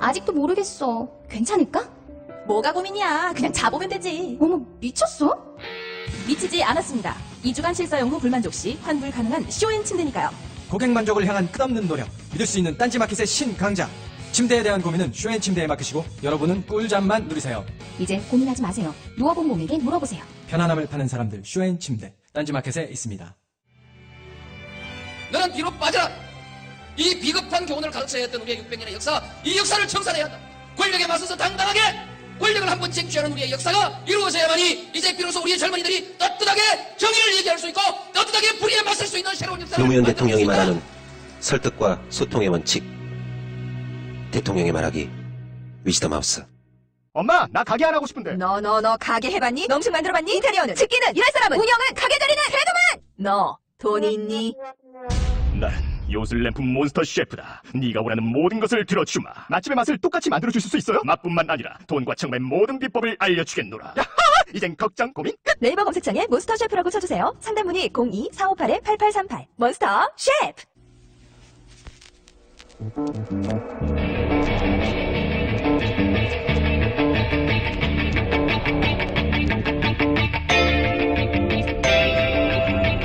아직도 모르겠어. 괜찮을까? 뭐가 고민이야. 그냥 자보면 되지. 어머, 미쳤어? 미치지 않았습니다. 2주간 실사용 후 불만족 시 환불 가능한 쇼앤 침대니까요. 고객 만족을 향한 끝없는 노력, 믿을 수 있는 딴지마켓의 신강자. 침대에 대한 고민은 쇼앤침대에 맡기시고 여러분은 꿀잠만 누리세요. 이제 고민하지 마세요. 누워본 몸에게 물어보세요. 편안함을 파는 사람들 쇼앤침대, 딴지마켓에 있습니다. 너는 뒤로 빠져라. 이 비겁한 교훈을 가르쳐야 했던 우리의 600년의 역사, 이 역사를 청산해야 한다. 권력에 맞서서 당당하게 권력을 한번 쟁취하는 우리의 역사가 이루어져야만이 이제 비로소 우리의 젊은이들이 떳떳하게 정의를 얘기할 수 있고 떳떳하게 불의에 맞설 수 있는 새로운 역사를 노무현 만들 수 대통령이 있다. 말하는 설득과 소통의 원칙. 대통령이 말하기 위즈덤 하우스. 엄마, 나 가게 안 하고 싶은데. 너 가게 해봤니? 농식 만들어봤니? 인테리어는? 집기는? 일할 사람은? 운영은? 가게 자리는? 그래도만! 너 돈 있니? 난 요술램프 몬스터 셰프다. 네가 원하는 모든 것을 들어주마. 맛집의 맛을 똑같이 만들어줄 수 있어요? 맛뿐만 아니라 돈과 청음의 모든 비법을 알려주겠노라. 야하! 이젠 걱정 고민 끝. 네이버 검색창에 몬스터 셰프라고 쳐주세요. 상담 문의 02-458-8838 몬스터 셰프!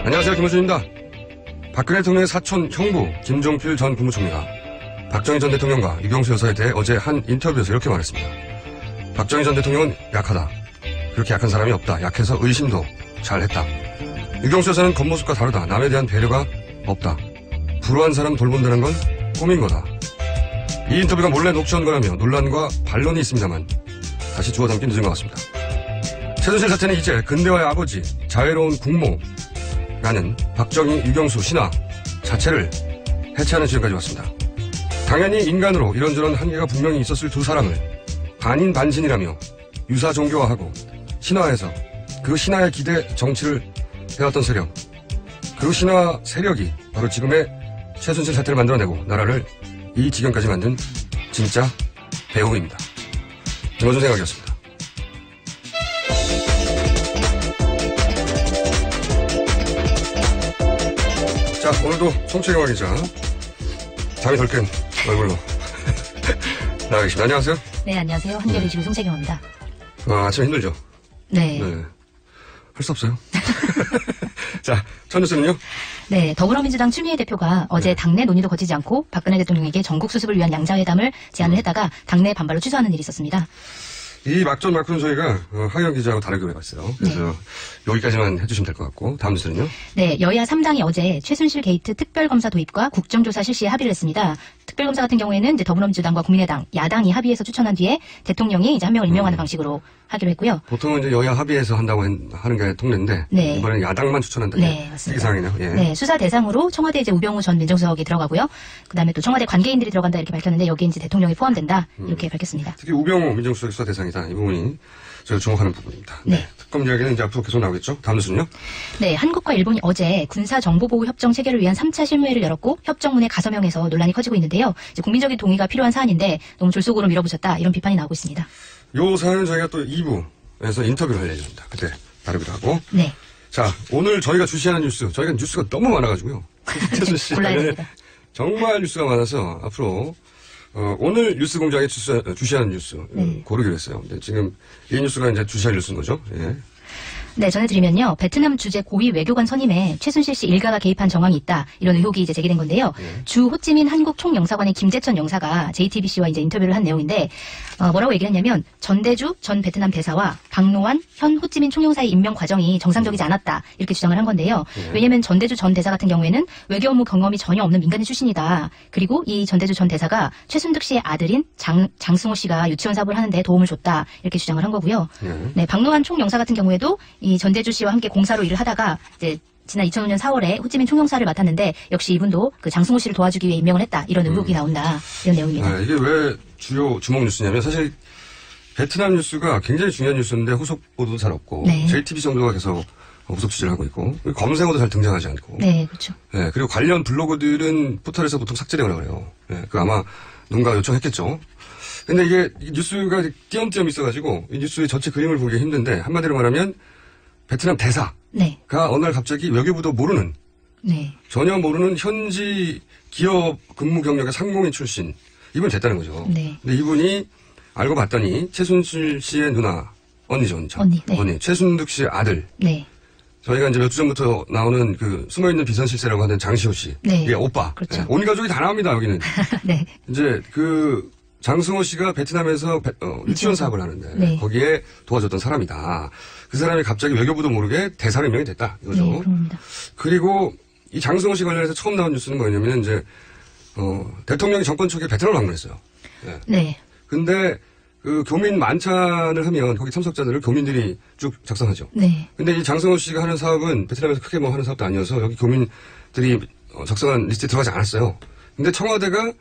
안녕하세요, 김호준입니다. 박근혜 대통령의 사촌 형부 김종필 전 국무총리가 박정희 전 대통령과 유경수 여사에 대해 어제 한 인터뷰에서 이렇게 말했습니다. 박정희 전 대통령은 약하다. 그렇게 약한 사람이 없다. 약해서 의심도 잘했다. 유경수 여사는 겉모습과 다르다. 남에 대한 배려가 없다. 불우한 사람 돌본다는 건 꿈인 거다. 이 인터뷰가 몰래 녹취한 거라며 논란과 반론이 있습니다만 다시 주워 담긴 늦은 것 같습니다. 최순실 사태는 이제 근대화의 아버지, 자애로운 국모라는 박정희, 유경수 신화 자체를 해체하는 지점까지 왔습니다. 당연히 인간으로 이런저런 한계가 분명히 있었을 두 사람을 반인반신이라며 유사 종교화하고 신화해서 그 신화에 기대 정치를 해왔던 세력, 그 신화 세력이 바로 지금의 최순실 사태를 만들어내고 나라를 이 지경까지 만든 진짜 배우입니다. 김호준 생각이었습니다. 자, 오늘도 송채경 기자 잠이 덜 깬 얼굴로 나와 계십니다. 안녕하세요. 네, 안녕하세요. 한겨레 지구 송채경입니다. 아침에 힘들죠? 네. 할 수 없어요. 자, 첫 뉴스는요? 네, 더불어민주당 추미애 대표가 어제 당내 논의도 거치지 않고 박근혜 대통령에게 전국 수습을 위한 양자회담을 제안을 했다가 당내 반발로 취소하는 일이 있었습니다. 이 막전 막후는 저희가 하영 기자하고 다르게 해봤어요. 그래서 여기까지만 해주시면 될 것 같고 다음 뉴스는요? 네, 여야 3당이 어제 최순실 게이트 특별검사 도입과 국정조사 실시에 합의를 했습니다. 특별검사 같은 경우에는 이제 더불어민주당과 국민의당, 야당이 합의해서 추천한 뒤에 대통령이 이제 한 명을 임명하는 방식으로 하기로 했고요. 보통은 이제 여야 합의해서 한다고 하는 게 통례인데 네. 이번에는 야당만 추천한다. 네, 맞습니다. 이 상황이네요. 예. 네, 수사 대상으로 청와대 이제 우병우 전 민정수석이 들어가고요. 그다음에 또 청와대 관계인들이 들어간다 이렇게 밝혔는데 여기에 이제 대통령이 포함된다 이렇게 밝혔습니다. 특히 우병우 민정수석 수사 대상이다. 이 부분이 저희가 주목하는 부분입니다. 네. 특검 이야기는 이제 앞으로 계속 나오겠죠. 다음 뉴스는요? 네, 한국과 일본이 어제 군사정보보호협정 체결을 위한 3차 실무회를 열었고 협정문에 가서명해서 논란이 커지고 있는데요. 이제 국민적인 동의가 필요한 사안인데 너무 졸속으로 밀어붙였다 이런 비판이 나오고 있습니다. 요 사안은 저희가 또 2부에서 인터뷰를 할 예정입니다. 그때 다루기도 하고. 네, 자, 오늘 저희가 주시하는 뉴스, 저희가 뉴스가 너무 많아가지고요. 최순실 골라야 관련해 됩니다. 정말 뉴스가 많아서 앞으로 오늘 뉴스 공장에 주시하는 뉴스 고르기로 했어요. 근데 지금 이 뉴스가 이제 주시할 뉴스인 거죠. 예. 네, 전해드리면요. 베트남 주재 고위 외교관 선임에 최순실 씨 일가가 개입한 정황이 있다. 이런 의혹이 이제 제기된 건데요. 주 호찌민 한국 총영사관의 김재천 영사가 JTBC와 이제 인터뷰를 한 내용인데, 뭐라고 얘기를 했냐면, 전대주 전 베트남 대사와 박노환 현 호찌민 총영사의 임명 과정이 정상적이지 않았다. 이렇게 주장을 한 건데요. 왜냐면 전대주 전 대사 같은 경우에는 외교 업무 경험이 전혀 없는 민간인 출신이다. 그리고 이 전대주 전 대사가 최순득 씨의 아들인 장승호 씨가 유치원 사업을 하는데 도움을 줬다. 이렇게 주장을 한 거고요. 네, 박노환 총영사 같은 경우에도 이 전대주 씨와 함께 공사로 일을 하다가 이제 지난 2005년 4월에 호찌민 총영사를 맡았는데 역시 이분도 그 장승호 씨를 도와주기 위해 임명을 했다. 이런 의혹이 나온다. 이런 내용입니다. 이게 왜 주요 주목 뉴스냐면 사실 베트남 뉴스가 굉장히 중요한 뉴스인데 후속 보도도 잘 없고 네. JTBC 정도가 계속 후속 취재를 하고 있고 검색어도 잘 등장하지 않고 네, 그렇죠. 네, 그리고 관련 블로그들은 포털에서 보통 삭제되거나 그래요. 네, 그 아마 누군가 요청했겠죠. 근데 이게 뉴스가 띄엄띄엄 있어가지고 이 뉴스의 전체 그림을 보기 힘든데 한마디로 말하면 베트남 대사가 네, 어느 날 갑자기 외교부도 모르는 네, 전혀 모르는 현지 기업 근무 경력의 상공인 출신 이분 됐다는 거죠. 네. 근데 이분이 알고 봤더니 최순실 씨의 누나, 언니죠, 언니죠. 언니, 네. 언니, 최순득 씨의 아들. 네. 저희가 이제 몇 주 전부터 나오는 그 숨어있는 비선실세라고 하는 장시호 씨. 네. 예, 오빠. 그렇죠. 예, 온 가족이 다 나옵니다, 여기는. 네. 이제 그 장승호 씨가 베트남에서 유치원 사업을 하는데 네. 거기에 도와줬던 사람이다. 그 사람이 갑자기 외교부도 모르게 대사로 임명이 됐다. 이거죠. 네, 그렇습니다. 그리고 이 장승호 씨 관련해서 처음 나온 뉴스는 뭐냐면 이제 대통령이 정권 초기에 베트남을 방문했어요. 예. 네. 근데 그 교민 만찬을 하면 거기 참석자들을 교민들이 쭉 작성하죠. 네. 근데 이 장승호 씨가 하는 사업은 베트남에서 크게 뭐 하는 사업도 아니어서 여기 교민들이 작성한 리스트에 들어가지 않았어요. 근데 청와대가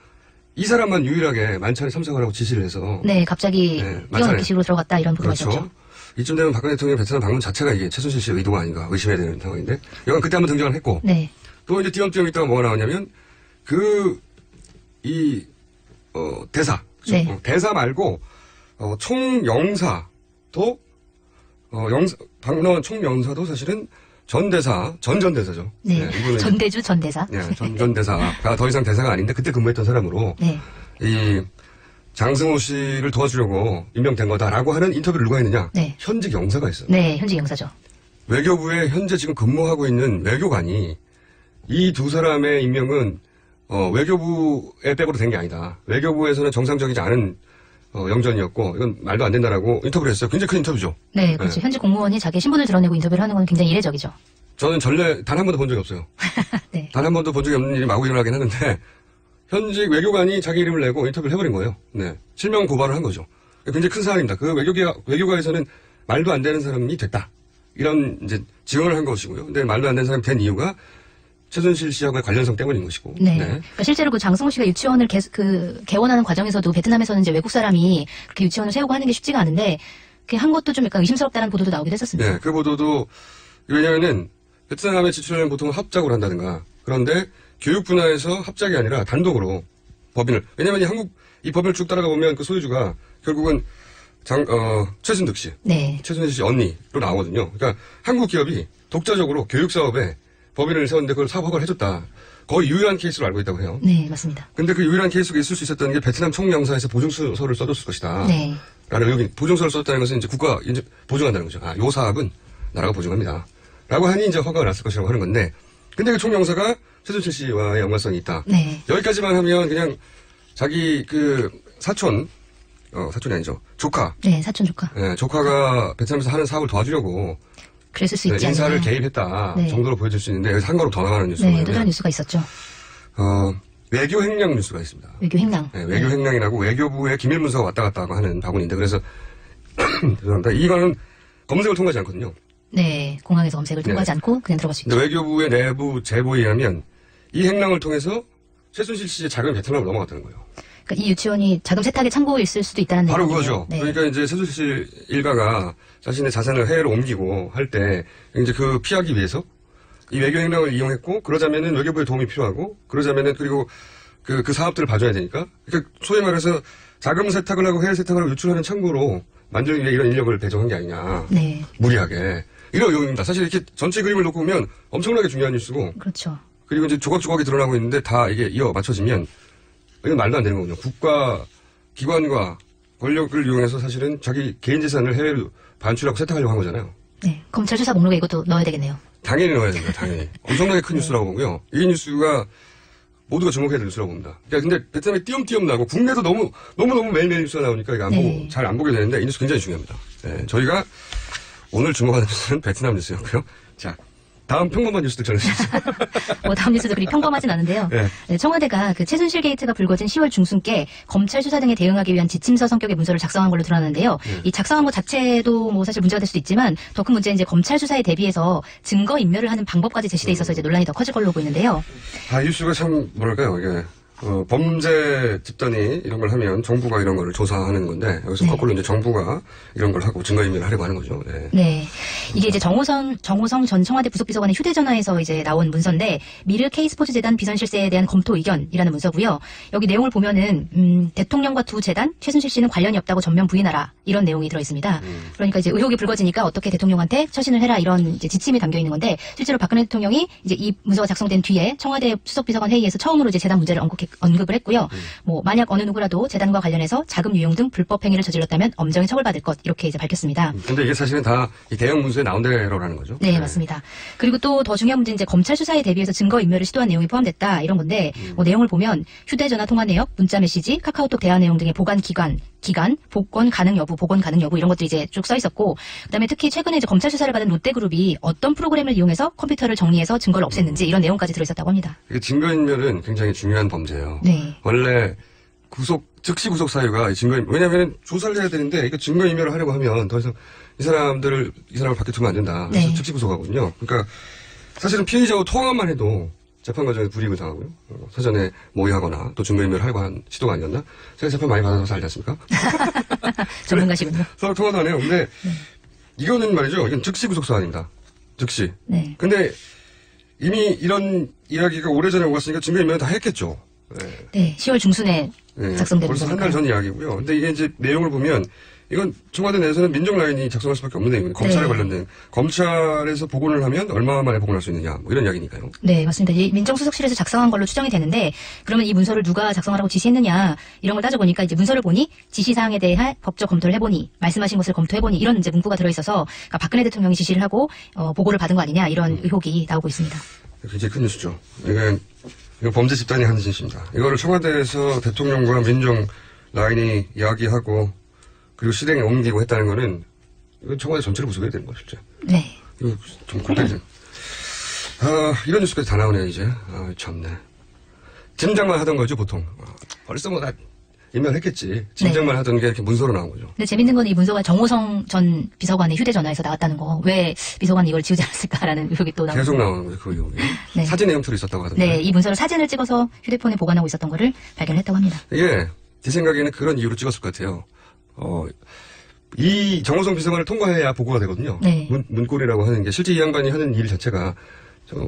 이 사람만 유일하게 만찬에 참석하라고 지시를 해서. 네, 갑자기 네, 뛰어넘기 식으로 들어갔다 이런 보도가 그렇죠. 있었죠. 이쯤 되면 박근혜 대통령 베트남 방문 자체가 이게 최순실 씨의 의도가 아닌가 의심해야 되는 상황인데. 여간 그때 한번 등장을 했고. 네. 또 이제 띄엄띄엄 있다가 뭐가 나왔냐면 대사. 그렇죠? 네. 대사 말고 총영사도 방문 총영사도 사실은 전 전대사죠. 네. 이분은 전대주 전대사. 네, 전 대사가 더 이상 대사가 아닌데 그때 근무했던 사람으로 네. 이 장승호 씨를 도와주려고 임명된 거다라고 하는 인터뷰를 누가 했느냐? 네. 현직 영사가 있어요. 네, 현직 영사죠. 외교부에 현재 지금 근무하고 있는 외교관이 이 두 사람의 임명은 외교부의 백으로 된 게 아니다. 외교부에서는 정상적이지 않은 영전이었고 이건 말도 안 된다라고 인터뷰를 했어요. 굉장히 큰 인터뷰죠. 네, 그렇죠. 현직 공무원이 자기의 신분을 드러내고 인터뷰를 하는 건 굉장히 이례적이죠. 저는 전례 단 한 번도 본 적이 없어요. 네. 단 한 번도 본 적이 없는 일이 마구 일어나긴 하는데 현직 외교관이 자기 이름을 내고 인터뷰를 해버린 거예요. 네. 실명 고발을 한 거죠. 굉장히 큰 사안입니다. 그 외교가에서는 말도 안 되는 사람이 됐다. 이런 이제 지원을 한 것이고요. 근데 말도 안 되는 사람이 된 이유가 최순실 씨하고의 관련성 때문인 것이고. 네. 그러니까 실제로 그 장승호 씨가 유치원을 개원하는 과정에서도 베트남에서는 이제 외국 사람이 그렇게 유치원을 세우고 하는 게 쉽지가 않은데 그게 한 것도 좀 약간 의심스럽다는 보도도 나오기도 했었습니다. 네. 그 보도도 왜냐면은 베트남에 지출하는 보통 합작으로 한다든가 그런데 교육 분야에서 합작이 아니라 단독으로 법인을 왜냐면 이 법인을 쭉 따라가 보면 그 소유주가 결국은 최순득 씨. 네. 최순실 씨 언니로 나오거든요. 그러니까 한국 기업이 독자적으로 교육 사업에 법인을 세웠는데 그걸 사업 허가를 해줬다. 거의 유일한 케이스로 알고 있다고 해요. 네, 맞습니다. 근데 그 유일한 케이스가 있을 수 있었던 게 베트남 총영사에서 보증서를 써줬을 것이다. 네. 라는 여기 보증서를 썼다는 것은 이제 국가가 이제 보증한다는 거죠. 요 사업은 나라가 보증합니다. 라고 하니 이제 허가가 났을 것이라고 하는 건데 근데 그 총영사가 최순실 씨와의 연관성이 있다. 네. 여기까지만 하면 그냥 자기 그 사촌이 아니죠. 조카. 네, 사촌 조카. 네, 조카가 베트남에서 하는 사업을 도와주려고 그랬을 수 있지 않나요? 인사를 개입했다 네. 정도로 보여질 수 있는데 여기서 한 걸음 더 나가는 뉴스가 네, 또 다른 뉴스가 있었죠. 외교 횡령 뉴스가 있습니다. 외교 횡령. 네, 외교 횡령이라고 외교부에 기밀 문서가 왔다 갔다 하는 바구니인데 그래서 죄송합니다. 이거는 검색을 통과하지 않거든요. 네, 공항에서 검색을 통과하지 않고 그냥 들어갈 수 있죠. 근데 외교부의 내부 제보에 의하면 이 횡령을 통해서 최순실 씨의 자금이 베트남으로 넘어갔다는 거예요. 그러니까 이 유치원이 자금 세탁의 창고일 수도 있다는 바로 내용이에요. 그거죠. 네. 그러니까 이제 최순실 씨 일가가 자신의 자산을 해외로 옮기고 할 때 이제 그 피하기 위해서 이 외교 횡령을 이용했고 그러자면은 외교부의 도움이 필요하고 그러자면은 그리고 그 사업들을 봐줘야 되니까 그러니까 소위 말해서 자금 세탁을 하고 해외 세탁을 하고 유출하는 창구로 만들기 위해 이런 인력을 배정한 게 아니냐. 네. 무리하게. 이런 의혹입니다. 사실 이렇게 전체 그림을 놓고 보면 엄청나게 중요한 뉴스고 그렇죠. 그리고 이제 조각조각이 드러나고 있는데 다 이게 이어 맞춰지면 이건 말도 안 되는 거군요. 국가 기관과 권력을 이용해서 사실은 자기 개인 재산을 해외로 반출하고 세탁하려고 한 거잖아요. 네. 검찰 수사 목록에 이것도 넣어야 되겠네요. 당연히 넣어야 됩니다. 당연히. 엄청나게 큰 뉴스라고 보고요. 이 뉴스가 모두가 주목해야 될 뉴스라고 봅니다. 그러니까 근데 베트남에 띄엄띄엄 나고 국내도 너무 매일매일 뉴스가 나오니까 이거 네. 잘 안 보게 되는데 이 뉴스 굉장히 중요합니다. 네, 저희가 오늘 주목하는 뉴스는 베트남 뉴스였고요. 자, 다음 평범한 뉴스들 전해주시죠. 다음 뉴스도 그리 평범하진 않은데요. 네. 네, 청와대가 그 최순실 게이트가 불거진 10월 중순께 검찰 수사 등에 대응하기 위한 지침서 성격의 문서를 작성한 걸로 드러났는데요. 이 작성한 것 자체도 뭐 사실 문제가 될 수도 있지만 더 큰 문제는 이제 검찰 수사에 대비해서 증거 인멸을 하는 방법까지 제시돼 있어서 이제 논란이 더 커질 걸로 보이는데요. 이 뉴스가 참 뭐랄까요 이게 범죄 집단이 이런 걸 하면 정부가 이런 거를 조사하는 건데 여기서 네. 거꾸로 이제 정부가 이런 걸 하고 증거인멸을 하려고 하는 거죠. 네. 네. 이게 이제 정호성 전 청와대 부속비서관의 휴대전화에서 이제 나온 문서인데, 미르 K스포츠재단 비선실세에 대한 검토 의견이라는 문서고요. 여기 내용을 보면은, 대통령과 두 재단, 최순실 씨는 관련이 없다고 전면 부인하라. 이런 내용이 들어있습니다. 그러니까 이제 의혹이 불거지니까 어떻게 대통령한테 처신을 해라. 이런 이제 지침이 담겨 있는 건데, 실제로 박근혜 대통령이 이제 이 문서가 작성된 뒤에 청와대 수석비서관 회의에서 처음으로 이제 재단 문제를 언급했거든요. 이렇게 언급을 했고요. 뭐 만약 어느 누구라도 재단과 관련해서 자금 유용 등 불법 행위를 저질렀다면 엄정히 처벌받을 것 이렇게 이제 밝혔습니다. 근데 이게 사실은 다 이 대형 문서에 나온 대로라는 거죠. 네, 맞습니다. 그리고 또 더 중요한 문제는 이제 검찰 수사에 대비해서 증거 인멸을 시도한 내용이 포함됐다 이런 건데 뭐 내용을 보면 휴대전화 통화 내역, 문자 메시지, 카카오톡 대화 내용 등의 보관 기간, 복권 가능 여부, 복원 가능 여부 이런 것들이 이제 쭉 써 있었고 그다음에 특히 최근에 이제 검찰 수사를 받은 롯데그룹이 어떤 프로그램을 이용해서 컴퓨터를 정리해서 증거를 없앴는지 이런 내용까지 들어있었다고 합니다. 이게 증거인멸은 굉장히 중요한 범죄예요. 네. 원래 즉시 구속 사유가 왜냐하면 조사를 해야 되는데 이거 증거인멸을 하려고 하면 더 이상 이 사람을 밖에 두면 안 된다. 그래서 네. 즉시 구속하거든요. 그러니까 사실은 피의자와 통화만 해도 재판 과정에서 불이익을 당하고요. 사전에 모의하거나 또 증거인멸을 하려고 한 시도가 아니었나? 제가 재판 많이 받아서 알지 않습니까? 전문가시군요. 서로 통화도 안 해요. 근데 이거는 말이죠. 이건 즉시 구속 사안입니다. 즉시. 네. 근데 이미 이런 이야기가 오래전에 오갔으니까 증거인멸은 다 했겠죠. 네. 네, 10월 중순에 네, 작성된 벌써 한 달 거니까요. 전 이야기고요. 근데 이게 이제 내용을 보면 이건 청와대 내에서는 민정 라인이 작성할 수밖에 없는 내용이에요. 검찰에 네. 관련된 검찰에서 복원을 하면 얼마 만에 복원할 수 있느냐 뭐 이런 이야기니까요. 네, 맞습니다. 이 민정수석실에서 작성한 걸로 추정이 되는데 그러면 이 문서를 누가 작성하라고 지시했느냐 이런 걸 따져보니까 이제 문서를 보니 지시사항에 대해 법적 검토를 해보니 말씀하신 것을 검토해보니 이런 이제 문구가 들어있어서 그러니까 박근혜 대통령이 지시를 하고 보고를 받은 거 아니냐 이런 의혹이 나오고 있습니다. 굉장히 큰 뉴스죠. 이건 범죄 집단이 하는 짓입니다. 이거를 청와대에서 대통령과 민정 라인이 이야기하고 그리고 실행에 옮기고 했다는 거는 이건 청와대 전체를 구속해야 되는 거죠, 실제. 네. 이거 좀 굴대죠. 이런 뉴스까지 다 나오네요, 이제. 참네. 짐작만 하던 거죠, 보통. 벌써 뭐 다 인멸했겠지. 짐작만 네. 하던 게 이렇게 문서로 나온 거죠. 근데 재밌는 건 이 문서가 정호성 전 비서관의 휴대전화에서 나왔다는 거. 왜 비서관이 이걸 지우지 않았을까라는 의혹이 또 나오고. 계속 나오는 거죠, 그 의혹이. 네. 사진의 형태로 있었다고 하던데. 네, 이 문서를 사진을 찍어서 휴대폰에 보관하고 있었던 거를 발견했다고 합니다. 이게 제 생각에는 그런 이유로 찍었을 것 같아요. 이 정호성 비서관을 통과해야 보고가 되거든요. 네. 문고리라고 하는 게 실제 이 양반이 하는 일 자체가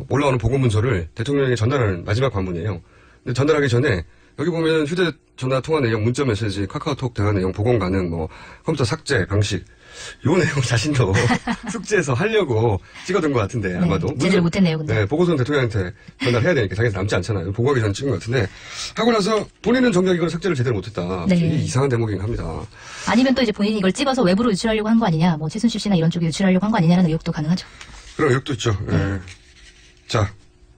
올라오는 보고 문서를 대통령에게 전달하는 마지막 관문이에요. 근데 전달하기 전에 여기 보면 휴대전화 통화 내용, 문자 메시지, 카카오톡 대화 내용, 복원 가능, 뭐 컴퓨터 삭제 방식 요 내용 자신도 숙지해서 하려고 찍어둔 것 같은데 아마도. 제대로 못했네요, 근데. 네, 보고서는 대통령한테 전달해야 되니까 자기한테 남지 않잖아요. 보고하기 전에 찍은 것 같은데 하고 나서 본인은 정작 이걸 삭제를 제대로 못했다. 네. 이게 이상한 대목이긴 합니다. 아니면 또 이제 본인이 이걸 찍어서 외부로 유출하려고 한 거 아니냐, 뭐 최순실 씨나 이런 쪽에 유출하려고 한 거 아니냐라는 의혹도 가능하죠. 그런 의혹도 있죠. 네. 자,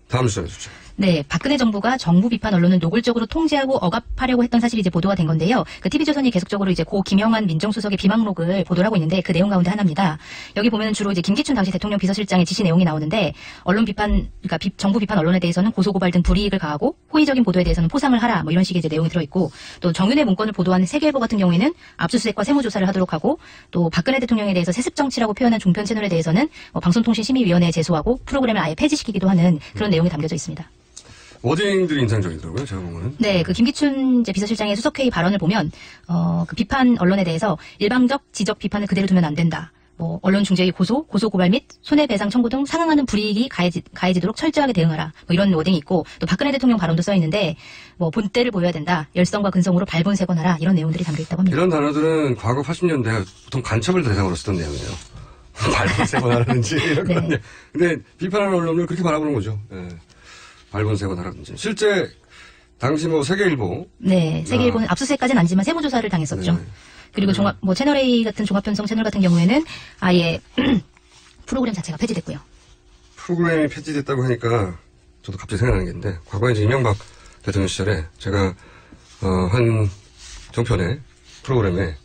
다음 뉴스 전해주죠. 네, 박근혜 정부가 정부 비판 언론을 노골적으로 통제하고 억압하려고 했던 사실이 이제 보도가 된 건데요. 그 TV조선이 계속적으로 이제 고 김영환 민정수석의 비방록을 보도를 하고 있는데 그 내용 가운데 하나입니다. 여기 보면 주로 이제 김기춘 당시 대통령 비서실장의 지시 내용이 나오는데 언론 비판, 그러니까 정부 비판 언론에 대해서는 고소고발 등 불이익을 가하고 호의적인 보도에 대해서는 포상을 하라 뭐 이런 식의 이제 내용이 들어있고 또 정윤회 문건을 보도한 세계일보 같은 경우에는 압수수색과 세무조사를 하도록 하고 또 박근혜 대통령에 대해서 세습 정치라고 표현한 종편 채널에 대해서는 방송통신심의위원회에 제소하고 프로그램을 아예 폐지시키기도 하는 그런 내용이 담겨져 있습니다. 워딩들이 인상적이더라고요, 제가 보면은. 네, 그 김기춘 이제 비서실장의 수석회의 발언을 보면 그 비판 언론에 대해서 일방적 지적 비판을 그대로 두면 안 된다. 뭐 언론 중재의 고소 고발 및 손해배상 청구 등 상응하는 불이익이 가해지도록 철저하게 대응하라. 뭐 이런 워딩이 있고 또 박근혜 대통령 발언도 써 있는데 뭐 본때를 보여야 된다. 열성과 근성으로 발본색원하라. 이런 내용들이 담겨 있다고 합니다. 이런 단어들은 과거 80년대 보통 간첩을 대상으로 쓰던 내용이에요. 발본색원하라든지 이런 네. 거요. 근데 비판하는 언론을 그렇게 바라보는 거죠. 네. 발본색원하라든지. 실제 당시 뭐 세계일보. 네, 세계일보는 압수수색까지는 아니지만 세무조사를 당했었죠. 네. 그리고 채널A 같은 종합편성 채널 같은 경우에는 아예 프로그램 자체가 폐지됐고요. 프로그램이 폐지됐다고 하니까 저도 갑자기 생각나는 게 있는데 과거에 이제 이명박 대통령 시절에 제가 한 종편의 프로그램에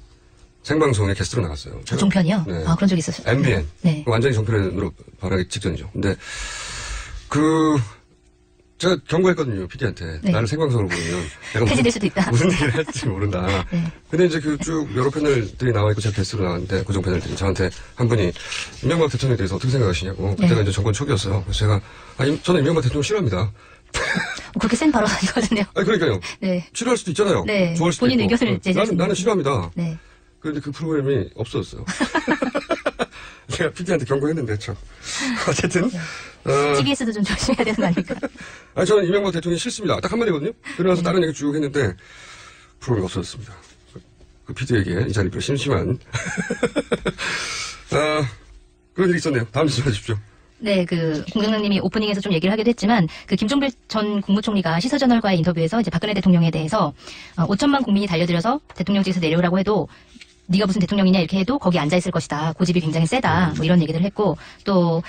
생방송에 게스트로 나갔어요. 제가. 종편이요? 네. 아, 그런 적이 있었어요. MBN. 네. 완전히 종편으로 바라기 직전이죠. 근데 제가 경고했거든요, PD한테. 네. 나를 생방송으로 보면 내가 폐지될 수도 있다. 무슨 얘기를 할지 모른다. 네. 근데 이제 쭉 여러 패널들이 나와 있고 제가 게스트로 나왔는데 고정 패널들이 저한테 한 분이 이명박 대통령에 대해서 어떻게 생각하시냐고. 그때가 네. 이제 정권 초기였어요. 그래서 제가 저는 이명박 대통령 싫어합니다. 그렇게 센 발언 아니거든요. 아니 그러니까요. 네. 싫어할 수도 있잖아요. 네. 좋아할 수도 본인 있고. 의견을 제시할 수 있는 나는 싫어합니다. 네. 그런데 그 프로그램이 없어졌어요. 제가 PD한테 경고했는데 참. 어쨌든 TBS도 좀 조심해야 되는 거 아닙니까? 아니 저는 이명박 대통령이 싫습니다. 딱 한마디거든요. 그러면서 다른 얘기 쭉 했는데 프로그램이 없어졌습니다. 그 PD에게 이 자리 별로 심심한 그런 일이 있었네요. 다음 뉴스 해주십시오. 네, 공장장님이 오프닝에서 좀 얘기를 하기도 했지만, 김종필 전 국무총리가 시사저널과의 인터뷰에서 이제 박근혜 대통령에 대해서 5천만 국민이 달려들어서 대통령직에서 내려오라고 해도 네가 무슨 대통령이냐 이렇게 해도 거기 앉아 있을 것이다. 고집이 굉장히 세다. 뭐 이런 얘기를 했고, 또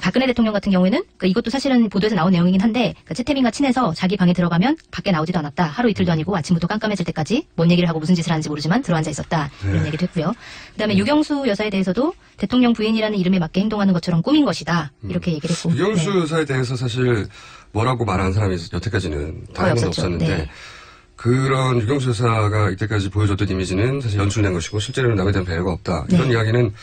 박근혜 대통령 같은 경우에는 이것도 사실은 보도에서 나온 내용이긴 한데 최태민과 친해서 자기 방에 들어가면 밖에 나오지도 않았다. 하루 이틀도 아니고 아침부터 깜깜해질 때까지 뭔 얘기를 하고 무슨 짓을 하는지 모르지만 들어앉아 있었다. 이런 얘기도 했고요. 그다음에 유경수 여사에 대해서도 대통령 부인이라는 이름에 맞게 행동하는 것처럼 꾸민 것이다. 이렇게 얘기를 했고. 유경수 여사에 대해서 사실 뭐라고 말하는 사람이 여태까지는 단 한 번도 없었는데 네. 그런 유경수 여사가 이때까지 보여줬던 이미지는 사실 연출된 것이고 실제로는 남에 대한 배려가 없다. 이런 네. 이야기는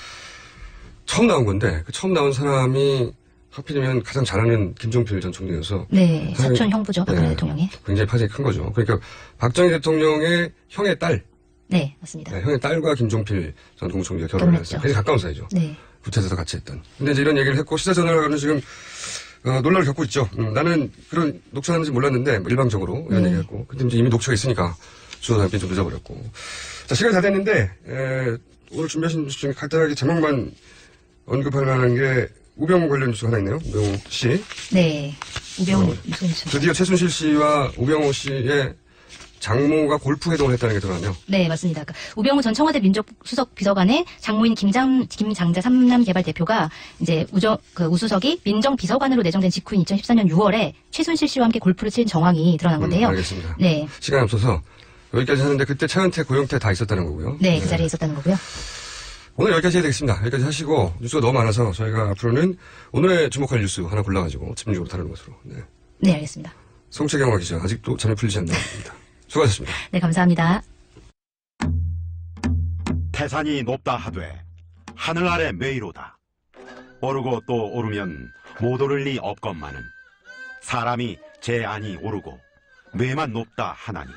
처음 나온 건데 그 처음 나온 사람이 하필이면 가장 잘하는 김종필 전 총리여서 네, 사촌 형부죠. 박근혜 대통령의. 굉장히 파장이 큰 거죠. 그러니까 박정희 대통령의 형의 딸, 네, 맞습니다. 네, 형의 딸과 김종필 전 국무총리가 결혼을 결혼했죠. 했어요. 굉장히 가까운 사이죠. 네. 구태에서도 같이 했던. 근데 이제 이런 얘기를 했고 시사저널은 지금 논란을 겪고 있죠. 나는 그런 녹취하는지 몰랐는데 뭐 일방적으로 이런 네. 얘기했고 근데 이제 이미 녹취가 있으니까 주소담기 좀 늦어버렸고. 자, 시간이 다 됐는데 오늘 준비하신 뉴스 중에 간단하게 제목만 언급할 만한 게 우병우 관련 뉴스가 하나 있네요. 우병우 씨. 네. 우병우 뉴스. 드디어 최순실 씨와 우병우 씨의 장모가 골프 회동을 했다는 게 드러나네요. 네, 맞습니다. 우병우 전 청와대 민정수석 비서관의 장모인 김장자 삼남개발 대표가 이제 우수석이 민정비서관으로 내정된 직후인 2014년 6월에 최순실 씨와 함께 골프를 친 정황이 드러난 건데요. 알겠습니다. 네. 시간이 없어서 여기까지 하는데 그때 차은태, 고영태 다 있었다는 거고요. 네, 그 자리에 있었다는 거고요. 오늘 여기까지 해야 되겠습니다. 여기까지 하시고 뉴스가 너무 많아서 저희가 앞으로는 오늘의 주목할 뉴스 하나 골라가지고 집중적으로 다루는 것으로. 네. 네, 알겠습니다. 송채경화 기자 아직도 잠이 풀리지 않나 봅니다. 수고하셨습니다. 네, 감사합니다. 태산이 높다 하되 하늘 아래 매이로다. 오르고 또 오르면 못 오를 리 없건만은 사람이 제 안이 오르고 뇌만 높다 하나니.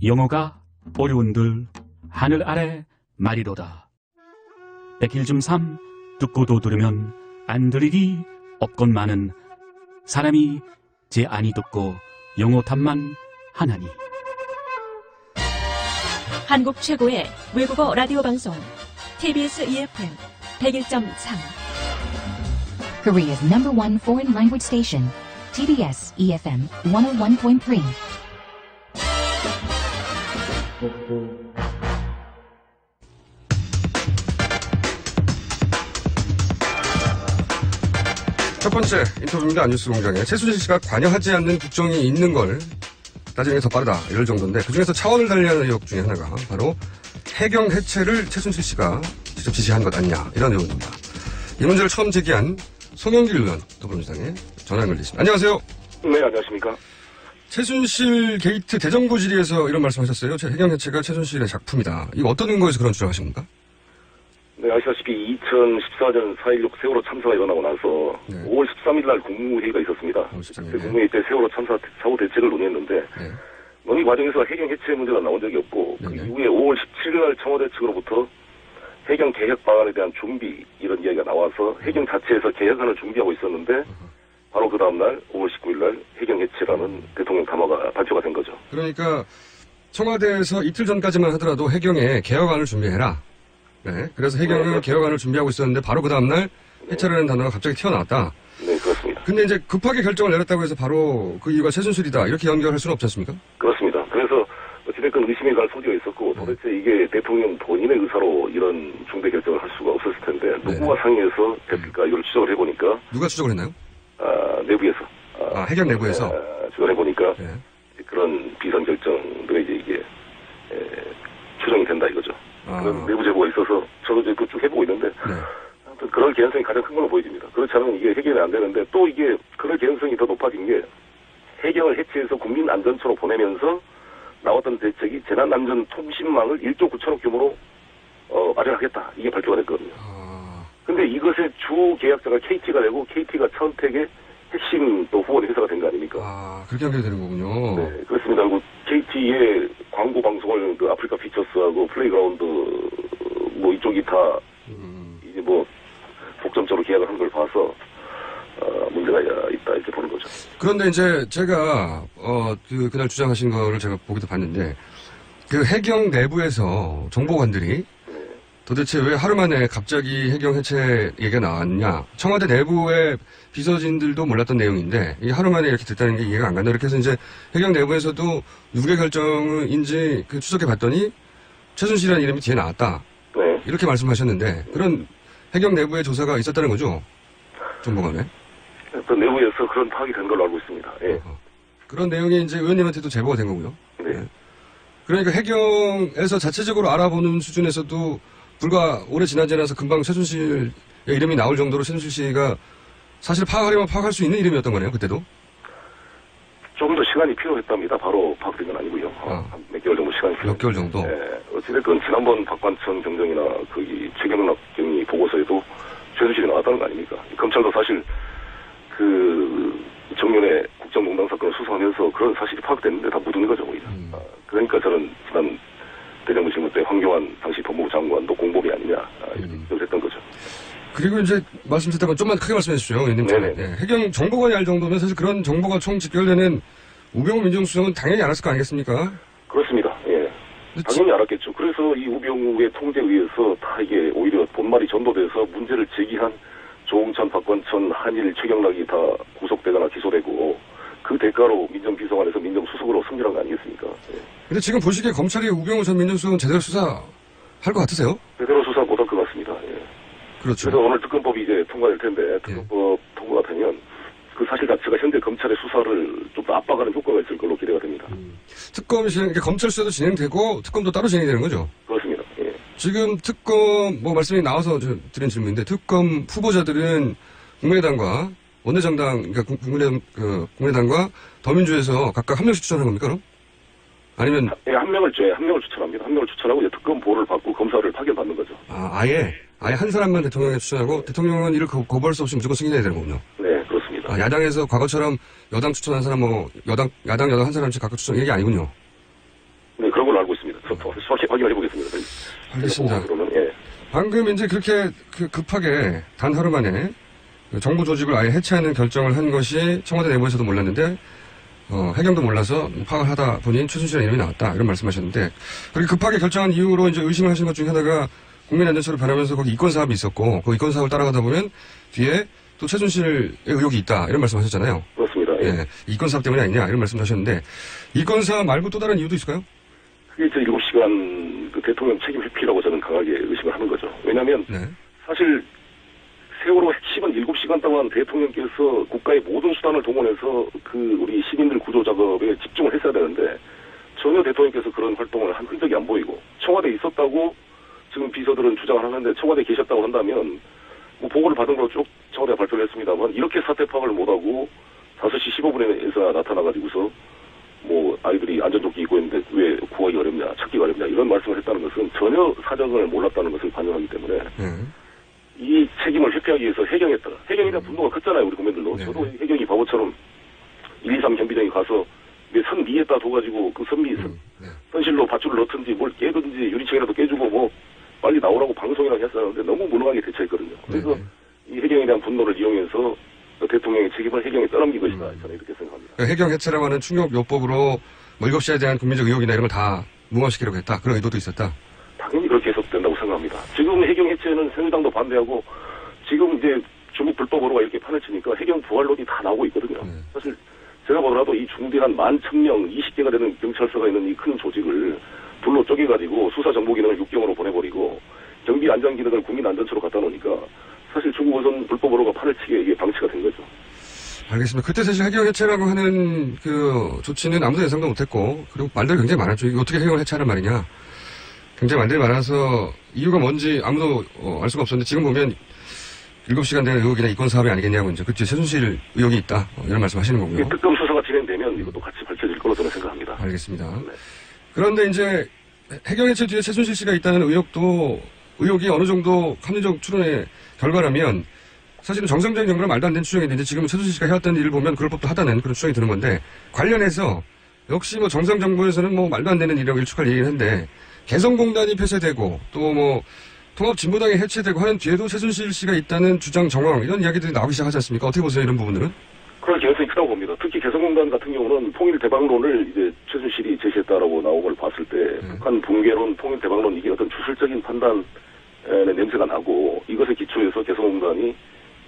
영어가 어려운들 하늘 아래 말이로다. 백일 좀 삼 듣고도 들으면 안 들리기 없건만은 사람이 제 안이 듣고 영어 탐만 하나니. 한국 최고의 외국어 라디오 방송 TBS EFM 101.3 Korea's #1 foreign language station, TBS EFM 101.3. 첫 번째 인터뷰입니다. 뉴스 공장에 최순실 씨가 관여하지 않는 국정이 있는 걸 따지는 게 더 빠르다 이럴 정도인데 그중에서 차원을 달리하는 의혹 중에 하나가 바로 해경 해체를 최순실 씨가 직접 지시한 것 아니냐 이런 의혹입니다. 이 문제를 처음 제기한 송영길 의원 더불어민주당에 전화 연결됐습니다. 안녕하세요. 네, 안녕하십니까. 최순실 게이트 대정부 질의에서 이런 말씀하셨어요. 해경 해체가 최순실의 작품이다. 이거 어떤 근거에서 그런 주장하십니까? 네, 아시다시피 2014년 4.16 세월호 참사가 일어나고 나서 5월 13일 날 국무회의가 있었습니다. 그 국무회의 때 세월호 참사 사후 대책을 논의했는데 논의 과정에서 해경 해체 문제가 나온 적이 없고 그 이후에 5월 17일 날 청와대 측으로부터 해경 개혁 방안에 대한 준비 이런 이야기가 나와서 해경 자체에서 개혁안을 준비하고 있었는데 바로 그 다음날 5월 19일 날 해경 해체라는 대통령 담화가 발표가 된 거죠. 그러니까 청와대에서 이틀 전까지만 하더라도 해경에 개혁안을 준비해라. 네, 그래서 해경은 개혁안을 준비하고 있었는데 바로 그 다음날 해체라는 단어가 갑자기 튀어나왔다. 네, 그렇습니다. 근데 이제 급하게 결정을 내렸다고 해서 바로 그 이유가 최순실이다. 이렇게 연결할 수는 없지 않습니까? 그렇습니다. 그래서 어찌됐건 의심이 갈 소지가 있었고 도대체 이게 대통령 본인의 의사로 이런 중대 결정을 할 수가 없었을 텐데 누구와 상의해서 됐을까 이걸 추적을 해보니까 누가 추적을 했나요? 내부에서 해경 내부에서 추적을 해보니까 그런 비선 결정들이 이제 이게 추정이 된다 이거죠. 그런 내부 제보가 있어서 저도 이제 쭉 해보고 있는데 아무튼 그럴 개연성이 가장 큰 걸로 보여집니다. 그렇지 않으면 이게 해결이 안 되는데 또 이게 그럴 개연성이 더 높아진 게 해경을 해체해서 국민안전처로 보내면서 나왔던 대책이 재난안전통신망을 1조 9천억 규모로 마련하겠다. 이게 발표가 됐거든요. 근데 이것의 주 계약자가 KT가 되고 KT가 차은택의 핵심 또 후원 회사가 된 거 아닙니까? 그렇게 연결되는 거군요. 네, 그렇습니다. 그리고 KT의 광고 방송을 그 아프리카 피처스하고 플레이그라운드 뭐 이쪽이 다 이제 뭐 독점적으로 계약을 한 걸 봐서 문제가 있다 이렇게 보는 거죠. 그런데 이제 제가 그날 주장하신 거를 제가 보기도 봤는데 그 해경 내부에서 정보관들이 도대체 왜 하루 만에 갑자기 해경 해체 얘기가 나왔냐. 청와대 내부의 비서진들도 몰랐던 내용인데 이게 하루 만에 이렇게 됐다는 게 이해가 안 간다. 이렇게 해서 이제 해경 내부에서도 누구의 결정인지 그 추적해 봤더니 최순실이라는 이름이 뒤에 나왔다. 네. 이렇게 말씀하셨는데 그런 해경 내부의 조사가 있었다는 거죠? 정보관에? 어떤 내부에서 그런 파악이 된 걸로 알고 있습니다. 예. 그런 내용이 이제 의원님한테도 제보가 된 거고요. 네. 그러니까 해경에서 자체적으로 알아보는 수준에서도 불과 오래 지나지 않아서 금방 최순실의 이름이 나올 정도로 최순실 씨가 사실 파악하려면 파악할 수 있는 이름이었던 거네요, 그때도? 조금 더 시간이 필요했답니다. 바로 파악된 건 아니고요. 한 몇 개월 정도 시간이 필요했습니다. 몇 개월 정도? 예. 어찌됐건 지난번 박관청 경정이나 거기 최경락 경위 보고서에도 최순실이 나왔다는 거 아닙니까? 검찰도 사실 그 정윤의 국정농단 사건을 수사하면서 그런 사실이 파악됐는데 다 묻은 거죠, 오히려. 그러니까 저는 지난 대정부 질문 때 황교안 당시 법무부 장관도 공범이 아니냐 이렇게 했던 거죠. 그리고 이제 말씀 듣다가 좀만 크게 말씀해 주십시오, 의원님. 네. 해경 정보관이 알 정도면 사실 그런 정보가 총 직결되는 우병우 민정수석은 당연히 알았을 거 아니겠습니까? 그렇습니다. 예. 당연히 알았겠죠. 그래서 이 우병우의 통제에 의해서 다 이게 오히려 본말이 전도돼서 문제를 제기한 조홍천, 박관천, 한일, 최경락이 다 구속되거나 기소되고 그 대가로 민정비서관에서 민정수석으로 승진한 거 아니겠습니까? 예. 근데 지금 보시기에 검찰이 우병우 전 민정수석은 제대로 수사할 것 같으세요? 제대로 수사 못할 것 같습니다. 예. 그렇죠. 그래서 오늘 특검법이 이제 통과될 텐데 특검법 통과가 되면 그 사실 자체가 현재 검찰의 수사를 좀 더 압박하는 효과가 있을 걸로 기대가 됩니다. 특검이 검찰 수사도 진행되고 특검도 따로 진행되는 거죠? 그렇습니다. 예. 지금 특검 말씀이 나와서 드린 질문인데 특검 후보자들은 국민의당과 원내정당 그러니까 국민의당과 더민주에서 각각 한 명씩 추천하는 겁니까 그럼? 아니면 한 명을 추천합니다. 한 명을 추천하고 이제 특검 보호를 받고 검사를 파견받는 거죠. 아예 한 사람만 대통령에 추천하고 대통령은 이를 거부할 수 없이 무조건 승인해야 되는 거군요. 네, 그렇습니다. 야당에서 과거처럼 여당 추천한 사람 야당 한 사람씩 각각 추천 이게 아니군요. 네, 그런 걸로 알고 있습니다. 정확히 확인해 보겠습니다. 알겠습니다. 그러면 예. 방금 이제 그렇게 급하게 단 하루 만에 정부 조직을 아예 해체하는 결정을 한 것이 청와대 내부에서도 몰랐는데 해경도 몰라서 파악을 하다 보니 최순실의 이름이 나왔다 이런 말씀하셨는데 그렇게 급하게 결정한 이유로 이제 의심을 하신 것 중에 하나가 국민안전처를 변하면서 거기 이권 사업이 있었고 그 이권 사업을 따라가다 보면 뒤에 또 최순실의 의혹이 있다 이런 말씀하셨잖아요. 그렇습니다. 예. 이권 사업 때문이 아니냐 이런 말씀하셨는데 이권 사업 말고 또 다른 이유도 있을까요? 그게 저 7시간 그 대통령 책임 회피라고 저는 강하게 의심을 하는 거죠. 왜냐하면 사실 세월호 핵심은 7시간 동안 대통령께서 국가의 모든 수단을 동원해서 그 우리 시민들 구조 작업에 집중을 했어야 되는데 전혀 대통령께서 그런 활동을 한 흔적이 안 보이고 청와대에 있었다고 지금 비서들은 주장을 하는데 청와대에 계셨다고 한다면 뭐 보고를 받은 걸로 쭉 청와대가 발표를 했습니다만 이렇게 사태 파악을 못하고 5시 15분에서 나타나가지고서 뭐 아이들이 안전조끼 입고 있는데 왜 구하기 어렵냐 찾기가 어렵냐 이런 말씀을 했다는 것은 전혀 사정을 몰랐다는 것을 반영하기 때문에 이 책임을 회피하기 위해서 해경했다가 해경에 대한 분노가 컸잖아요 우리 국민들도. 저도 해경이 바보처럼 123 경비정이 가서 선 위에다 둬가지고 그 선실로 밧줄을 넣든지 뭘 깨든지 유리창이라도 깨주고 뭐 빨리 나오라고 방송이라고 했었는데 너무 무능하게 대처했거든요. 그래서 이 해경에 대한 분노를 이용해서 대통령의 책임을 해경에 떠넘긴 것이다. 저는 이렇게 생각합니다. 해경 해체라고 하는 충격요법으로 뭐 7시에 대한 국민적 의혹이나 이런 걸 다 무마시키려고 했다. 그런 의도도 있었다. 당연히 그렇게 해석된다고 생각합니다. 지금 해경 해체는 새누리당도 반대하고 지금 이제 중국 불법으로가 이렇게 판을 치니까 해경 부활론이 다 나오고 있거든요. 사실 제가 보더라도 이 중대한 11,000명 20개가 되는 경찰서가 있는 이 큰 조직을 둘로 쪼개가지고 수사 정보 기능을 육경으로 보내버리고 경비 안전 기능을 국민 안전처로 갖다 놓으니까 사실 중국 어선 불법으로가 판을 치게 이게 방치가 된 거죠. 알겠습니다. 그때 사실 해경 해체라고 하는 그 조치는 아무도 예상도 못했고 그리고 말들이 굉장히 많았죠. 이거 어떻게 해경을 해체하는 말이냐. 굉장히 말들이 많아서 이유가 뭔지 아무도 알 수가 없었는데 지금 보면 7시간 된 의혹이나 이권 사업이 아니겠냐고 이제 그치 최순실 의혹이 있다 이런 말씀하시는 거고요. 특검 수사가 진행되면 이것도 같이 밝혀질 걸로 저는 생각합니다. 알겠습니다. 그런데 이제 해경 해체 뒤에 최순실 씨가 있다는 의혹이 어느 정도 합리적 추론의 결과라면 사실은 정상적인 정도로 말도 안 되는 추정인데 이제 지금 최순실 씨가 해왔던 일을 보면 그럴 법도 하다는 그런 추정이 드는 건데 관련해서 역시 뭐 정상 정부에서는 뭐 말도 안 되는 일이라고 일축할 얘기를 했는데 개성공단이 폐쇄되고 또 뭐 통합진보당이 해체되고 하는 뒤에도 최순실 씨가 있다는 주장 정황 이런 이야기들이 나오기 시작하지 않습니까? 어떻게 보세요 이런 부분들은? 그럴 가능성이 크다고 봅니다. 특히 개성공단 같은 경우는 통일 대박론을 이제 최순실이 제시했다라고 나온 걸 봤을 때 북한 붕괴론, 통일 대박론 이게 어떤 주술적인 판단 냄새가 나고 이것에 기초해서 개성공단이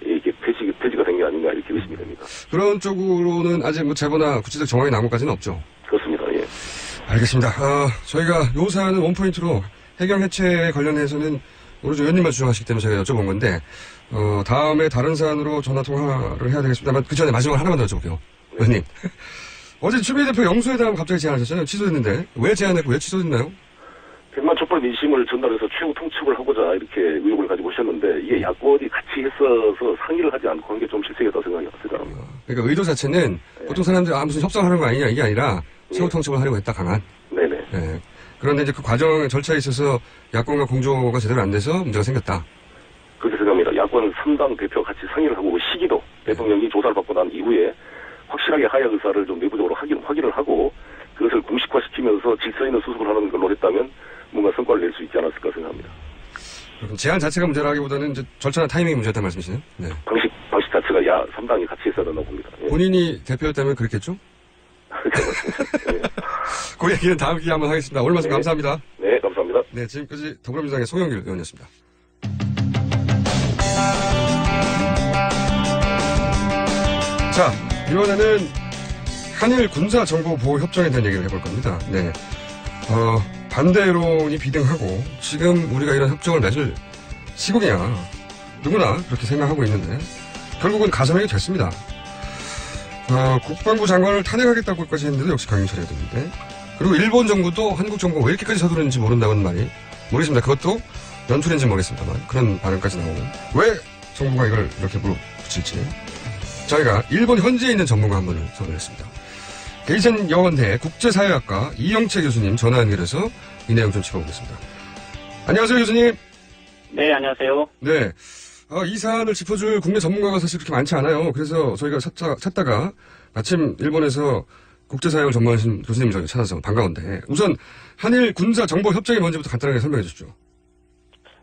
이렇게 폐지가 된 게 아닌가 이렇게 의심이 됩니다. 그런 쪽으로는 아직 뭐 제보나 구체적 정황이 나온 것까지는 없죠. 그렇습니다. 예. 알겠습니다. 저희가 요 사안은 원포인트로 해경 해체에 관련해서는 오로지 의원님만 주장하시기 때문에 제가 여쭤본 건데 다음에 다른 사안으로 전화 통화를 해야 되겠습니다만 그 전에 마지막으로 하나만 더 여쭤볼게요. 네. 의원님. 어제 추미애 대표 영수회담 갑자기 제안하셨잖아요. 취소됐는데 왜 제안했고 왜 취소됐나요? 100만 촛불 민심을 전달해서 최후 통첩을 하고자 이렇게 의혹을 가지고 오셨는데 이게 야권이 같이 했어서 상의를 하지 않고 한 게 좀 실책이었다고 생각합니다. 그러니까 의도 자체는 보통 사람들이 무슨 협상하는 거 아니냐 이게 아니라 최후 통첩을 하려고 했다 강한. 네네. 네. 그런데 이제 그 과정 절차에 있어서 야권과 공조가 제대로 안 돼서 문제가 생겼다. 그렇게 생각합니다. 야권 3당 대표 같이 상의를 하고 그 시기도 대통령이 조사를 받고 난 이후에 확실하게 하야 의사를 좀 내부적으로 확인을 하고 그것을 공식화시키면서 질서 있는 수습을 하는 걸로 했다면 뭔가 성과를 낼 수 있지 않았을까 생각합니다. 그럼 제안 자체가 문제라기보다는 이제 절차나 타이밍이 문제였다는 말씀이시네요? 네. 방식 자체가 3당이 같이 했어야 된다고 봅니다. 예. 본인이 대표였다면 그랬겠죠? 네. 그 얘기는 다음 기회에 한번 하겠습니다. 오늘 말씀 감사합니다. 네, 감사합니다. 네, 지금까지 더불어민주당의 송영길 의원이었습니다. 자, 이번에는 한일 군사정보보호협정에 대한 얘기를 해볼 겁니다. 네. 반대론이 비등하고 지금 우리가 이런 협정을 맺을 시국이냐 누구나 그렇게 생각하고 있는데 결국은 가서명이 됐습니다. 국방부 장관을 탄핵하겠다고까지 했는데도 역시 강행처리가 됐는데 그리고 일본 정부도 한국 정부가 왜 이렇게까지 서두르는지 모른다는 말이 모르겠습니다. 그것도 연출인지 모르겠습니다만 그런 반응까지 나오고 왜 정부가 이걸 이렇게 물어붙일지 저희가 일본 현지에 있는 전문가 한 분을 섭외했습니다. 게이센 여원대 국제사회학과 이영채 교수님 전화 연결해서 이 내용 좀 짚어보겠습니다. 안녕하세요, 교수님. 네, 안녕하세요. 네. 이 사안을 짚어줄 국내 전문가가 사실 그렇게 많지 않아요. 그래서 저희가 찾다가 마침 일본에서 국제사회학을 전문하신 교수님 저희 찾아서 반가운데 우선 한일 군사정보협정이 뭔지부터 간단하게 설명해 주시죠.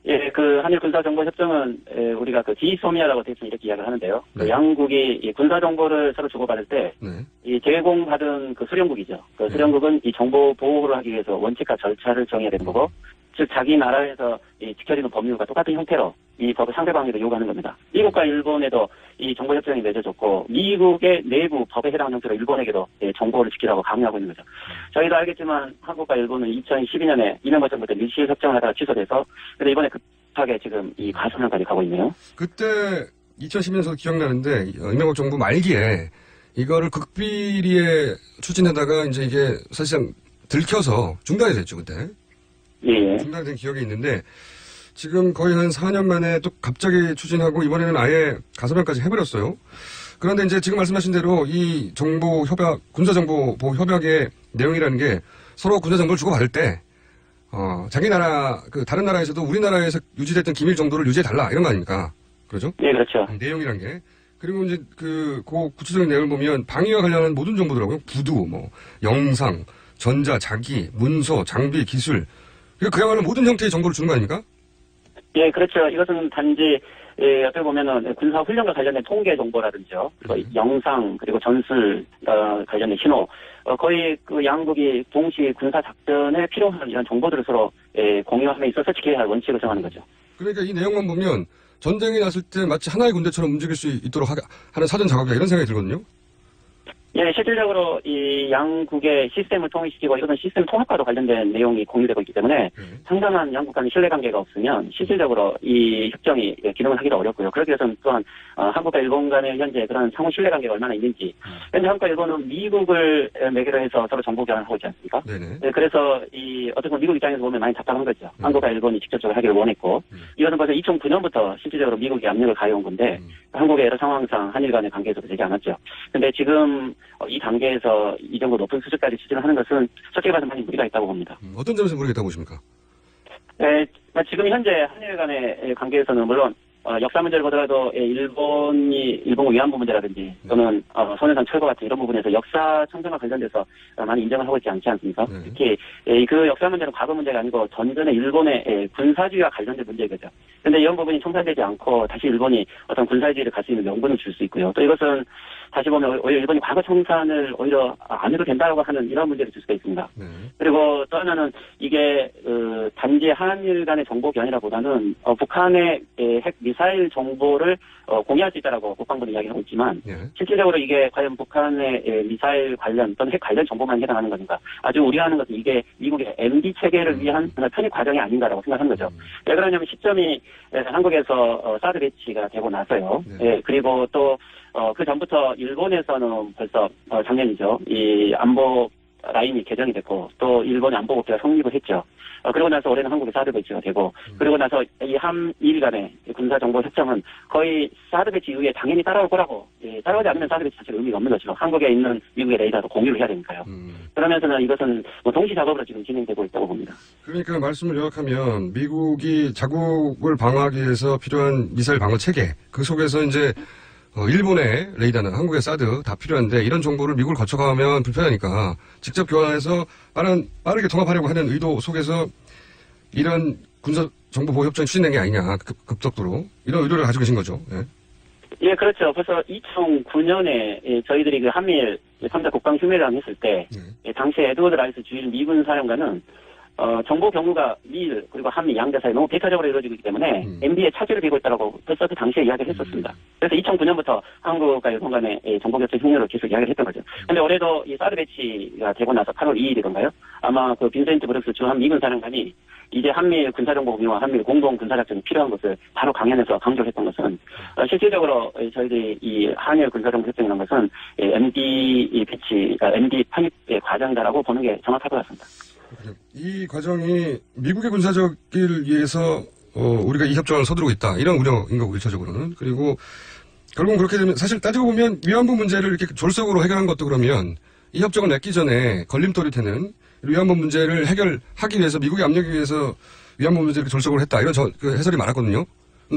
예, 그 한일 군사정보협정은 우리가 그 지소미아라고 대충 이렇게 이야기를 하는데요. 네. 그 양국이 이 군사정보를 서로 주고받을 때 네. 이 제공받은 그 수령국이죠. 그 수령국은 이 정보 보호를 하기 위해서 원칙과 절차를 정해야 되는 거고, 즉 자기 나라에서 이 지켜지는 법률과 똑같은 형태로 이 법을 상대방에도 요구하는 겁니다. 미국과 일본에도 이 정보협정이 맺어졌고 미국의 내부 법에 해당하는 형태로 일본에게도 정보를 지키라고 강요하고 있는 거죠. 저희도 알겠지만 한국과 일본은 2012년에 이명박 정부 때 밀실 협정을 하다가 취소돼서 근데 이번에 급하게 지금 이 가서명까지 가고 있네요. 그때 2012년도 기억나는데 이명박 정부 말기에 이거를 극비리에 추진하다가 이제 이게 사실상 들켜서 중단이 됐죠 그때. 예. 중단된 기억이 있는데 지금 거의 한 4년 만에 또 갑자기 추진하고 이번에는 아예 가서명까지 해버렸어요. 그런데 이제 지금 말씀하신 대로 이 정보 협약, 군사정보보호 협약의 내용이라는 게 서로 군사정보를 주고받을 때, 자기 나라, 다른 나라에서도 우리나라에서 유지됐던 기밀 정도를 유지해달라, 이런 거 아닙니까? 그러죠? 예, 그렇죠. 내용이란 게. 그리고 이제 구체적인 내용을 보면 방위와 관련한 모든 정보더라고요. 구두, 영상, 전자, 자기, 문서, 장비, 기술. 그야말로 모든 형태의 정보를 주는 거 아닙니까? 예, 그렇죠. 이것은 단지 어떻게 보면은 군사 훈련과 관련된 통계 정보라든지요, 그리고 영상 그리고 전술 관련된 신호, 거의 그 양국이 동시 군사 작전에 필요한 이런 정보들을 서로 공유함에 있어서 지켜야 할 원칙을 정하는 거죠. 그러니까 이 내용만 보면 전쟁이 났을 때 마치 하나의 군대처럼 움직일 수 있도록 하는 사전 작업이다 이런 생각이 들거든요. 예, 실질적으로 이 양국의 시스템을 통일시키고 이것은 시스템 통합과도 관련된 내용이 공유되고 있기 때문에 상당한 양국 간의 신뢰관계가 없으면 실질적으로 이 협정이 기능을 하기가 어렵고요. 그렇기 위해서는 또한 한국과 일본 간의 현재 그런 상호 신뢰관계가 얼마나 있는지 현재 한국과 일본은 미국을 매개로 해서 서로 정보 교환을 하고 있지 않습니까? 네, 그래서 어떻게 보면 미국 입장에서 보면 많이 답답한 거죠. 한국과 일본이 직접적으로 하기를 원했고 이것은 벌써 2009년부터 실질적으로 미국이 압력을 가해온 건데 한국의 여러 상황상 한일 간의 관계에서도 되지 않았죠. 근데 지금 이 단계에서 이 정도 높은 수준까지 추진을 하는 것은 솔직히 말해서 많이 무리가 있다고 봅니다. 어떤 점에서 무리가 있다고 보십니까? 지금 현재 한일 간의 관계에서는 물론 역사 문제를 보더라도 일본 위안부 문제라든지 또는 소녀산 철거 같은 이런 부분에서 역사 청정과 관련돼서 많이 인정을 하고 있지 않지 않습니까? 특히 그 역사 문제는 과거 문제가 아니고 전전의 일본의 군사주의와 관련된 문제거죠. 그런데 이런 부분이 청산되지 않고 다시 일본이 어떤 군사주의를 갈 수 있는 명분을 줄 수 있고요. 또 이것은 다시 보면 오히려 일본이 과거 청산을 오히려 안 해도 된다고 하는 이런 문제를 줄 수가 있습니다. 그리고 또 하나는 이게 단지 한일 간의 정보 교환이라보다는 북한의 핵 미사일 정보를 공유할 수 있다라고 국방부는 이야기하고 있지만 실질적으로 이게 과연 북한의 미사일 관련 또는 핵 관련 정보만 해당하는 겁니까? 아주 우려하는 것은 이게 미국의 MD 체계를 위한 편입 과정이 아닌가라고 생각하는 거죠. 왜 그러냐면 시점이 한국에서 사드 배치가 되고 나서요. 그리고 또 그 전부터 일본에서는 벌써 작년이죠. 이 안보 라인이 개정이 됐고 또 일본의 안보국회가 성립을 했죠. 그러고 나서 올해는 한국에 사드 배치가 되고 그리고 나서 이 한일 간의 군사정보 협정은 거의 사드 배치 이후에 당연히 따라올 거라고 따라오지 않으면 사드 배치 자체가 의미가 없는 것이죠. 한국에 있는 미국의 레이더도 공유를 해야 되니까요. 그러면서는 이것은 동시 작업으로 지금 진행되고 있다고 봅니다. 그러니까 말씀을 요약하면 미국이 자국을 방어하기 위해서 필요한 미사일 방어 체계 그 속에서 이제 일본의 레이더는 한국의 사드 다 필요한데 이런 정보를 미국을 거쳐가면 불편하니까 직접 교환해서 빠르게 통합하려고 하는 의도 속에서 이런 군사정보보호협정이 추진된 게 아니냐 급속도로 이런 의도를 가지고 계신 거죠. 예, 그렇죠. 벌써 2009년에 저희들이 그 한미일 3자 국방 휴메를 했을 때 당시에 에드워드 라이스 주일 미군 사령관은 정보 경로가 미일 그리고 한미 양자 사이에 너무 배타적으로 이루어지고 있기 때문에 MB에 차질을 빚고 있다고 벌써 그 당시에 이야기를 했었습니다. 그래서 2009년부터 한국과 일본 간의 정보교체 흉내를 계속 이야기를 했던 거죠. 근데 올해도 이 사드 배치가 되고 나서 8월 2일이던가요? 아마 그 빈센트 브룩스 주한 미군 사령관이 이제 한미일 군사정보 공유와 한미일 공동 군사작전이 필요한 것을 바로 강연에서 강조를 했던 것은 실질적으로 저희들이 이 한일 군사정보 협정이라는 것은 MD 배치, MD 편입의 과정이라고 보는 게 정확할 것 같습니다. 이 과정이 미국의 군사적을 위해서 우리가 이 협정을 서두르고 있다. 이런 우려인 거고 1차적으로는. 그리고 결국은 그렇게 되면 사실 따지고 보면 위안부 문제를 이렇게 졸속으로 해결한 것도 그러면 이 협정을 맺기 전에 걸림돌이 되는 위안부 문제를 해결하기 위해서 미국의 압력에 의해서 위안부 문제를 졸속으로 했다. 이런 그 해설이 많았거든요.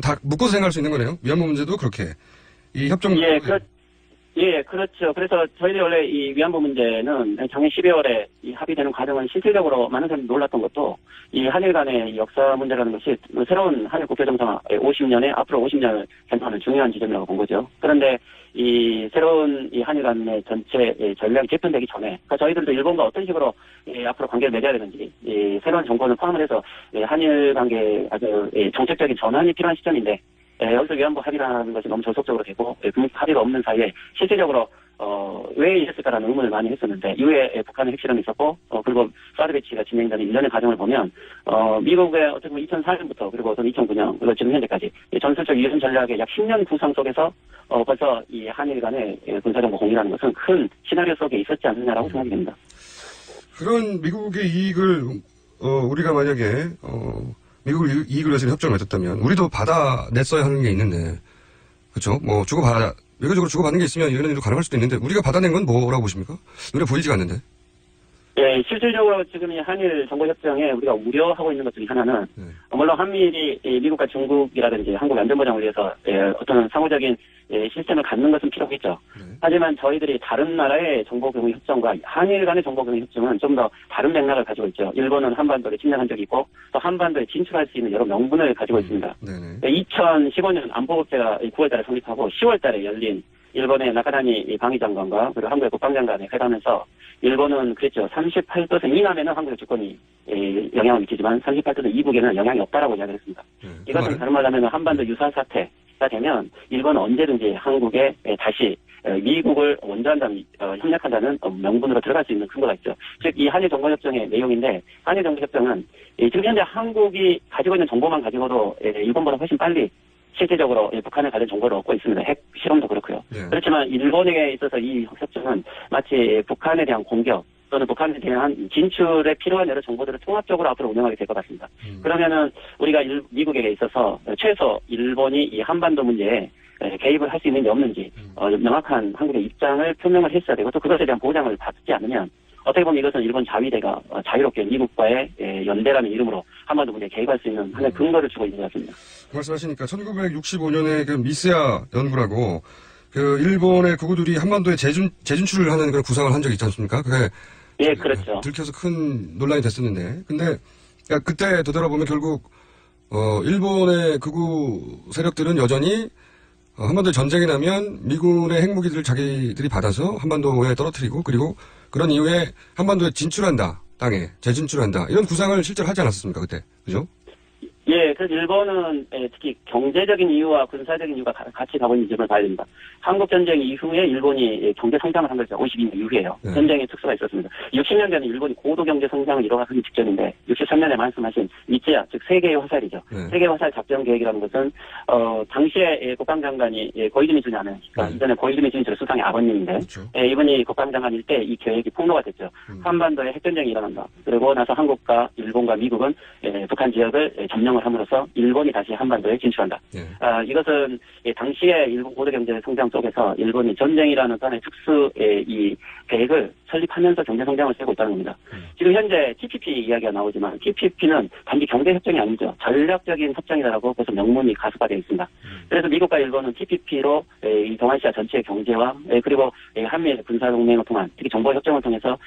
다 묶어서 생각할 수 있는 거네요. 위안부 문제도 그렇게. 이 협정. 예, 그렇죠. 그래서 저희들이 원래 이 위안부 문제는 작년 12월에 이 합의되는 과정은 실질적으로 많은 사람들이 놀랐던 것도 이 한일 간의 역사 문제라는 것이 새로운 한일 국교정상 50년에 앞으로 50년을 견토하는 중요한 지점이라고 본 거죠. 그런데 이 새로운 이 한일 간의 전체 전략이 재편되기 전에 그러니까 저희들도 일본과 어떤 식으로 앞으로 관계를 맺어야 되는지 새로운 정권을 포함을 해서 한일 관계 아주 정책적인 전환이 필요한 시점인데 여기서 위안부 합의라는 것이 너무 조속적으로 되고 합의가 없는 사이에 실질적으로 왜 이랬을까라는 의문을 많이 했었는데 이후에 북한의 핵실험이 있었고 그리고 사드 배치가 진행되는 일련의 과정을 보면 미국의 어떻게 보면 2004년부터 그리고 2009년 그리고 지금 현재까지 전술적 유엔 전략의 약 10년 구상 속에서 벌써 이 한일 간의 군사정보 공유라는 것은 큰 시나리오 속에 있었지 않느냐라고 생각이 됩니다. 그런 미국의 이익을 우리가 만약에 미국을 이익을 위해서 협정을 맺었다면 우리도 받아냈어야 하는 게 있는데 그렇죠? 뭐 외교적으로 주고받는 게 있으면 이런 일도 가능할 수도 있는데 우리가 받아낸 건 뭐라고 보십니까? 눈에 보이지가 않는데. 예, 실질적으로 지금 이 한일 정보협정에 우리가 우려하고 있는 것 중에 하나는 물론 한미일이 미국과 중국이라든지 한국의 안전보장을 위해서 어떤 상호적인 시스템을 갖는 것은 필요하겠죠. 하지만 저희들이 다른 나라의 정보공유 협정과 한일 간의 정보공유 협정은 좀 더 다른 맥락을 가지고 있죠. 일본은 한반도를 침략한 적이 있고 또 한반도에 진출할 수 있는 여러 명분을 가지고 있습니다. 2015년 안보국회가 9월달에 성립하고 10월달에 열린 일본의 나카다니 방위장관과 그리고 한국의 국방장관의 회담에서 일본은 그랬죠. 38% 이남에는 한국의 주권이 영향을 미치지만 38% 이북에는 영향이 없다라고 이야기를 했습니다. 이것은 다른 말로 하면 한반도 유사 사태가 되면 일본은 언제든지 한국에 다시 미국을 원조한다는 협력한다는 명분으로 들어갈 수 있는 근거가 있죠. 즉 이 한일 정보협정의 내용인데 한일 정보협정은 지금 현재 한국이 가지고 있는 정보만 가지고도 일본보다 훨씬 빨리 실질적으로 북한에 관련 정보를 얻고 있습니다. 핵 실험도 그렇고요. 그렇지만 일본에게 있어서 이 협정은 마치 북한에 대한 공격 또는 북한에 대한 진출에 필요한 여러 정보들을 통합적으로 앞으로 운영하게 될 것 같습니다. 그러면은 우리가 미국에게 있어서 최소 일본이 이 한반도 문제에 개입을 할 수 있는지 없는지 명확한 한국의 입장을 표명을 했어야 되고 또 그것에 대한 보장을 받지 않으면 어떻게 보면 이것은 일본 자위대가 자유롭게 미국과의 연대라는 이름으로 한반도 문제에 개입할 수 있는 하나의 근거를 주고 있는 것 같습니다. 말씀하시니까 1965년에 그 미스야 연구라고 그 일본의 구구들이 한반도에 재진출을 하는 그런 구상을 한 적이 있지 않습니까? 그게 예, 그렇죠. 들켜서 큰 논란이 됐었는데, 근데 그때 되돌아보면 결국 일본의 극우 세력들은 여전히 한반도에 전쟁이 나면 미군의 핵무기들을 자기들이 받아서 한반도에 떨어뜨리고 그리고 그런 이후에 한반도에 진출한다. 땅에 재진출한다. 이런 구상을 실제로 하지 않았습니까? 그때. 그죠? 예, 그래서 일본은 특히 경제적인 이유와 군사적인 이유가 같이 가고 있는 점을 봐야 됩니다. 한국전쟁 이후에 일본이 경제 성장을 한 거죠. 52년 이후에요. 네. 전쟁의 특수가 있었습니다. 60년대는 일본이 고도 경제 성장을 이뤄가기 직전인데 63년에 말씀하신 미쯔야, 즉 세계의 화살이죠. 네. 세계의 화살 작전 계획이라는 것은 당시에 국방장관이 고이즈미 준야는 그러니까 이전에 고이즈미 준이죠 수상의 아버님인데 그렇죠. 이분이 국방장관일 때 이 계획이 폭로가 됐죠. 한반도에 핵전쟁이 일어난다. 그리고 나서 한국과 일본과 미국은 북한 지역을 점령을 함으로써 일본이 다시 한반도에 진출한다. 네. 이것은 당시에 일본 고도 경제 성장 속에서 일본이 전쟁이라는 하나의 특수의 이 계획을 설립하면서 경제 성장을 세고 있다는 겁니다. 지금 현재 TPP 이야기가 나오지만 TPP는 단지 경제 협정이 아니죠. 전략적인 협정이라고 벌써 명문이 가수화되어 있습니다. 그래서 미국과 일본은 TPP로 이 동아시아 전체의 경제와 그리고 한미의 군사 동맹을 통한 특히 정보 협정을 통해서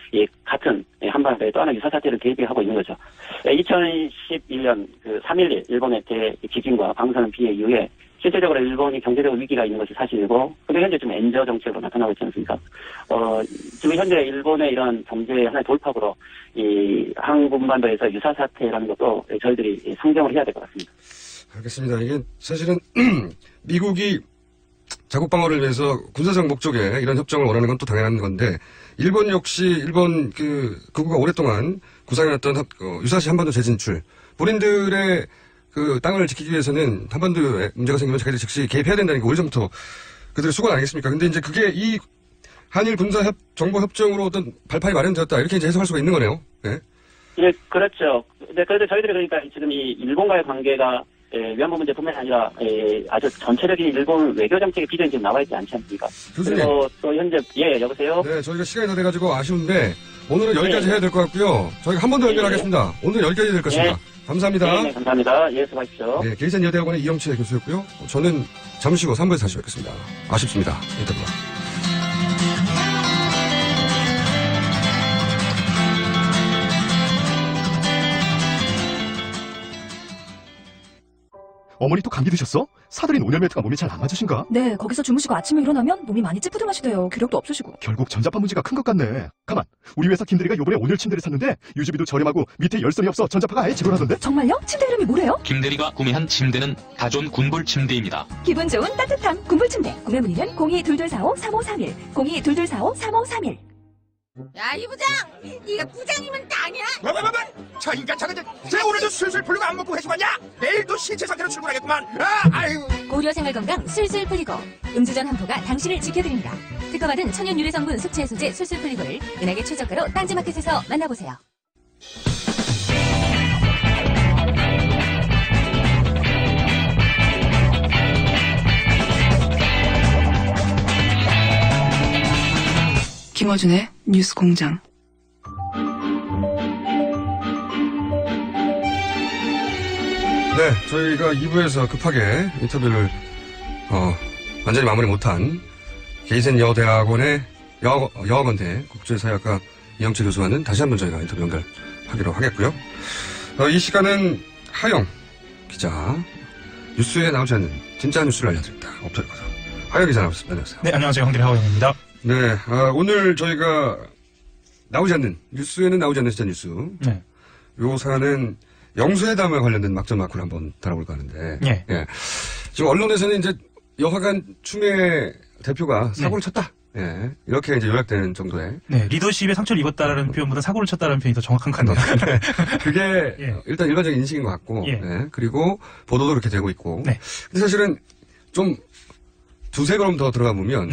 같은 한반도에 또 하나 유사 사태를 대비하고 있는 거죠. 2011년 3.11 일본의 대지진과 방사능 피해 이후에 실제적으로 일본이 경제적 위기가 있는 것이 사실이고, 근데 현재 좀 엔저 정책으로 나타나고 있지 않습니까? 지금 현재 일본의 이런 경제의 하나의 돌파구로 이 한국반도에서 유사 사태라는 것도 저희들이 상정을 해야 될 것 같습니다. 알겠습니다. 이게 사실은 미국이 자국 방어를 위해서 군사적 목적에 이런 협정을 원하는 건 또 당연한 건데 일본 역시 일본 극우가 오랫동안 구상해왔던 유사시 한반도 재진출 본인들의 땅을 지키기 위해서는 한반도에 문제가 생기면 자기들 즉시 개입해야 된다는 게 오래전부터 그들의 수건 아니겠습니까? 근데 이제 그게 이 한일 군사 정보 협정으로 어떤 발판이 마련되었다 이렇게 이제 해석할 수가 있는 거네요. 네. 예, 그렇죠. 네, 그래도 저희들이 그러니까 지금 이 일본과의 관계가 위안부 문제뿐만 아니라 아주 전체적인 일본 외교 정책의 비전이 지금 나와 있지 않지 않습니까? 교수님. 그리고 또 현재 여보세요. 네, 저희가 시간이 다 돼가지고 아쉬운데 오늘은 여기까지 해야 될 것 같고요. 저희가 한 번 더 연결하겠습니다. 오늘 여기까지 될 것입니다. 감사합니다. 네, 감사합니다. 예, 수고하십시오. 네, 게이센 여대학원의 이영채 교수였고요. 저는 잠시 후 3부에서 다시 뵙겠습니다. 아쉽습니다. 인터뷰가. 어머니 또 감기 드셨어? 사들인 온열 매트가 몸에 잘 안 맞으신가? 네, 거기서 주무시고 아침에 일어나면 몸이 많이 찌뿌둥하시대요. 기력도 없으시고. 결국 전자파 문제가 큰 것 같네. 가만, 우리 회사 김대리가 요번에 온열 침대를 샀는데 유지비도 저렴하고 밑에 열선이 없어 전자파가 아예 지루하던데? 정말요? 침대 이름이 뭐래요? 김대리가 구매한 침대는 다존 군불 침대입니다. 기분 좋은 따뜻함 군불침대. 구매 문의는 0222453531 0222453531. 야, 이 부장! 네가 부장이면 땅이야! 뭐? 저 인간 저거 쟤 오늘도 술술 풀리고 안 먹고 회식하냐? 내일도 신체 상태로 출근하겠구만. 아유. 고려 생활건강 술술 풀리고 음주전 한포가 당신을 지켜드립니다. 특허받은 천연 유래 성분 숙취 해소제 술술 풀리고를 은하계 최저가로 딴지마켓에서 만나보세요. 김어준의 뉴스공장. 네, 저희가 2부에서 급하게 인터뷰를 완전히 마무리 못한 게이센 여대학원의 여학원대 국제사회학과 이영채 교수와는 다시 한번 저희가 인터뷰 연결하기로 하겠고요. 이 시간은 하영 기자, 뉴스에 나오지 않는 진짜 뉴스를 알려드립니다. 엎드려서 하영 기자 나오셨습니다. 안녕하세요. 네, 안녕하세요. 황길의 하영입니다. 네, 오늘 저희가 나오지 않는, 뉴스에는 나오지 않는 진짜 뉴스. 네. 요 사안은 영수회담에 관련된 막전 마크를 한번 다뤄볼까 하는데. 네. 예. 지금 언론에서는 이제 여하간 추미애 대표가 사고를 쳤다. 예. 이렇게 이제 요약되는 정도의. 네, 리더십에 상처를 입었다라는 표현보다 사고를 쳤다라는 표현이 더 정확한 것 같네요. 그게 일단 일반적인 인식인 것 같고. 예. 그리고 보도도 그렇게 되고 있고. 네. 근데 사실은 좀 두세 걸음 더 들어가 보면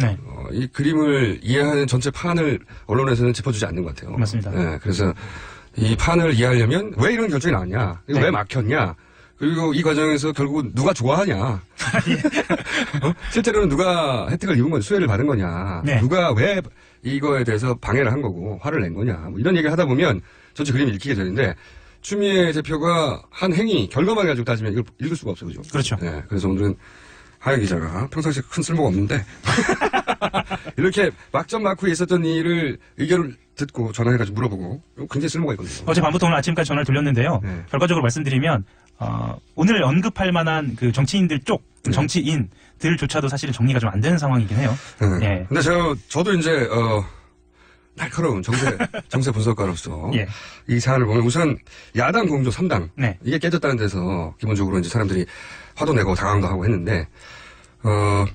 이 그림을 이해하는 전체 판을 언론에서는 짚어주지 않는 것 같아요. 맞습니다. 네, 그래서 이 판을 이해하려면 왜 이런 결정이 나왔냐, 그리고 왜 막혔냐, 그리고 이 과정에서 결국 누가 좋아하냐, 실제로는 누가 혜택을 입은 건 수혜를 받은 거냐, 누가 왜 이거에 대해서 방해를 한 거고 화를 낸 거냐, 뭐 이런 얘기를 하다 보면 전체 그림이 읽히게 되는데 추미애 대표가 한 행위 결과만 가지고 따지면 이걸 읽을 수가 없어요, 그죠? 그렇죠. 네, 그래서 오늘은 하영 기자가 평상시에 큰 쓸모가 없는데 이렇게 막전 마크에 있었던 일을 의견을 듣고 전화해가지고 물어보고 굉장히 쓸모가 있거든요. 어젯밤부터 오늘 아침까지 전화를 돌렸는데요. 결과적으로 말씀드리면 오늘 언급할 만한 그 정치인들 쪽 정치인들조차도 사실은 정리가 좀 안 되는 상황이긴 해요. 예. 근데 저도 이제 날카로운 정세 분석가로서 예. 이 사안을 보면 우선 야당 공조 3당 네. 이게 깨졌다는 데서 기본적으로 이제 사람들이 화도 내고 당황도 하고 했는데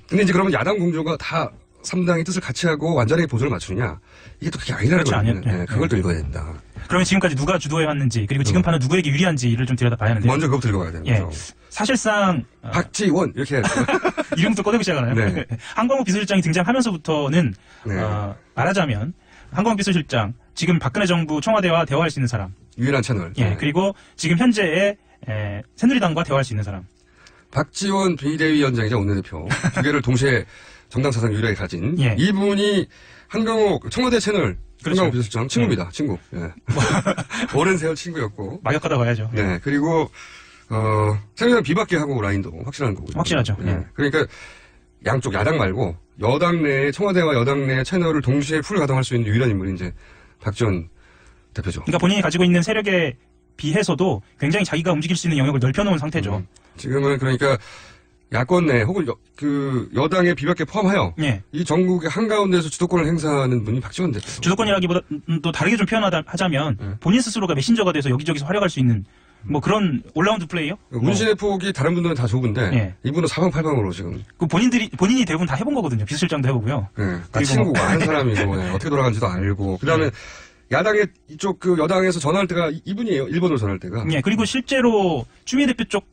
근데 이제 그러면 야당 공조가 다 3당의 뜻을 같이 하고 완전하게 보조를 맞추느냐 이게 또 그게 아니라는 그렇죠, 거거든요. 네, 그걸 또 읽어야 된다. 그러면 지금까지 누가 주도해 왔는지 그리고 지금 판은 누구에게 유리한지를 좀 들여다봐야 하는데 먼저 그것부터 읽어봐야 되는 예. 거죠. 사실상 박지원 이렇게 이름부터 꺼내기 시작하나요? 네. 한광욱 비서실장이 등장하면서부터는 네. 말하자면 한광욱 비서실장 지금 박근혜 정부 청와대와 대화할 수 있는 사람 유일한 채널. 예. 그리고 지금 현재의 새누리당과 대화할 수 있는 사람 박지원 비대위원장이자 원내대표 두 개를 동시에 정당 사상 유일하게 가진 예. 이분이 한광욱 청와대 채널 그렇죠. 한광욱 비서실장 친구입니다. 친구. 예. 오랜 세월 친구였고. 막역하다 봐야죠. 네. 그리고 새누리당 비박계 하고 라인도 확실한 거고요. 확실하죠. 예. 그러니까 양쪽 야당 말고 여당 내 청와대와 여당 내 채널을 동시에 풀 가동할 수 있는 유일한 인물이 이제 박지원 대표죠. 그러니까 본인이 가지고 있는 세력에 비해서도 굉장히 자기가 움직일 수 있는 영역을 넓혀놓은 상태죠. 지금은 그러니까 야권 내 혹은 여당의 비박계 포함하여 예. 이 전국의 한가운데에서 주도권을 행사하는 분이 박지원 대표. 주도권이라기보다 또 다르게 좀 표현하자면 본인 스스로가 메신저가 돼서 여기저기서 활약할 수 있는 뭐 그런 올라운드 플레이어? 운신의 폭이 다른 분들은 다 좁은데 예. 이분은 사방팔방으로 지금. 그 본인이 대부분 다 해본 거거든요. 비서실장도 해보고요. 네. 다 친구가 한 사람이고 네. 어떻게 돌아가는지도 알고. 그다음에 야당의 이쪽 여당에서 전화할 때가 이분이에요. 1번으로 전화할 때가. 예. 그리고 실제로 추미애 대표 쪽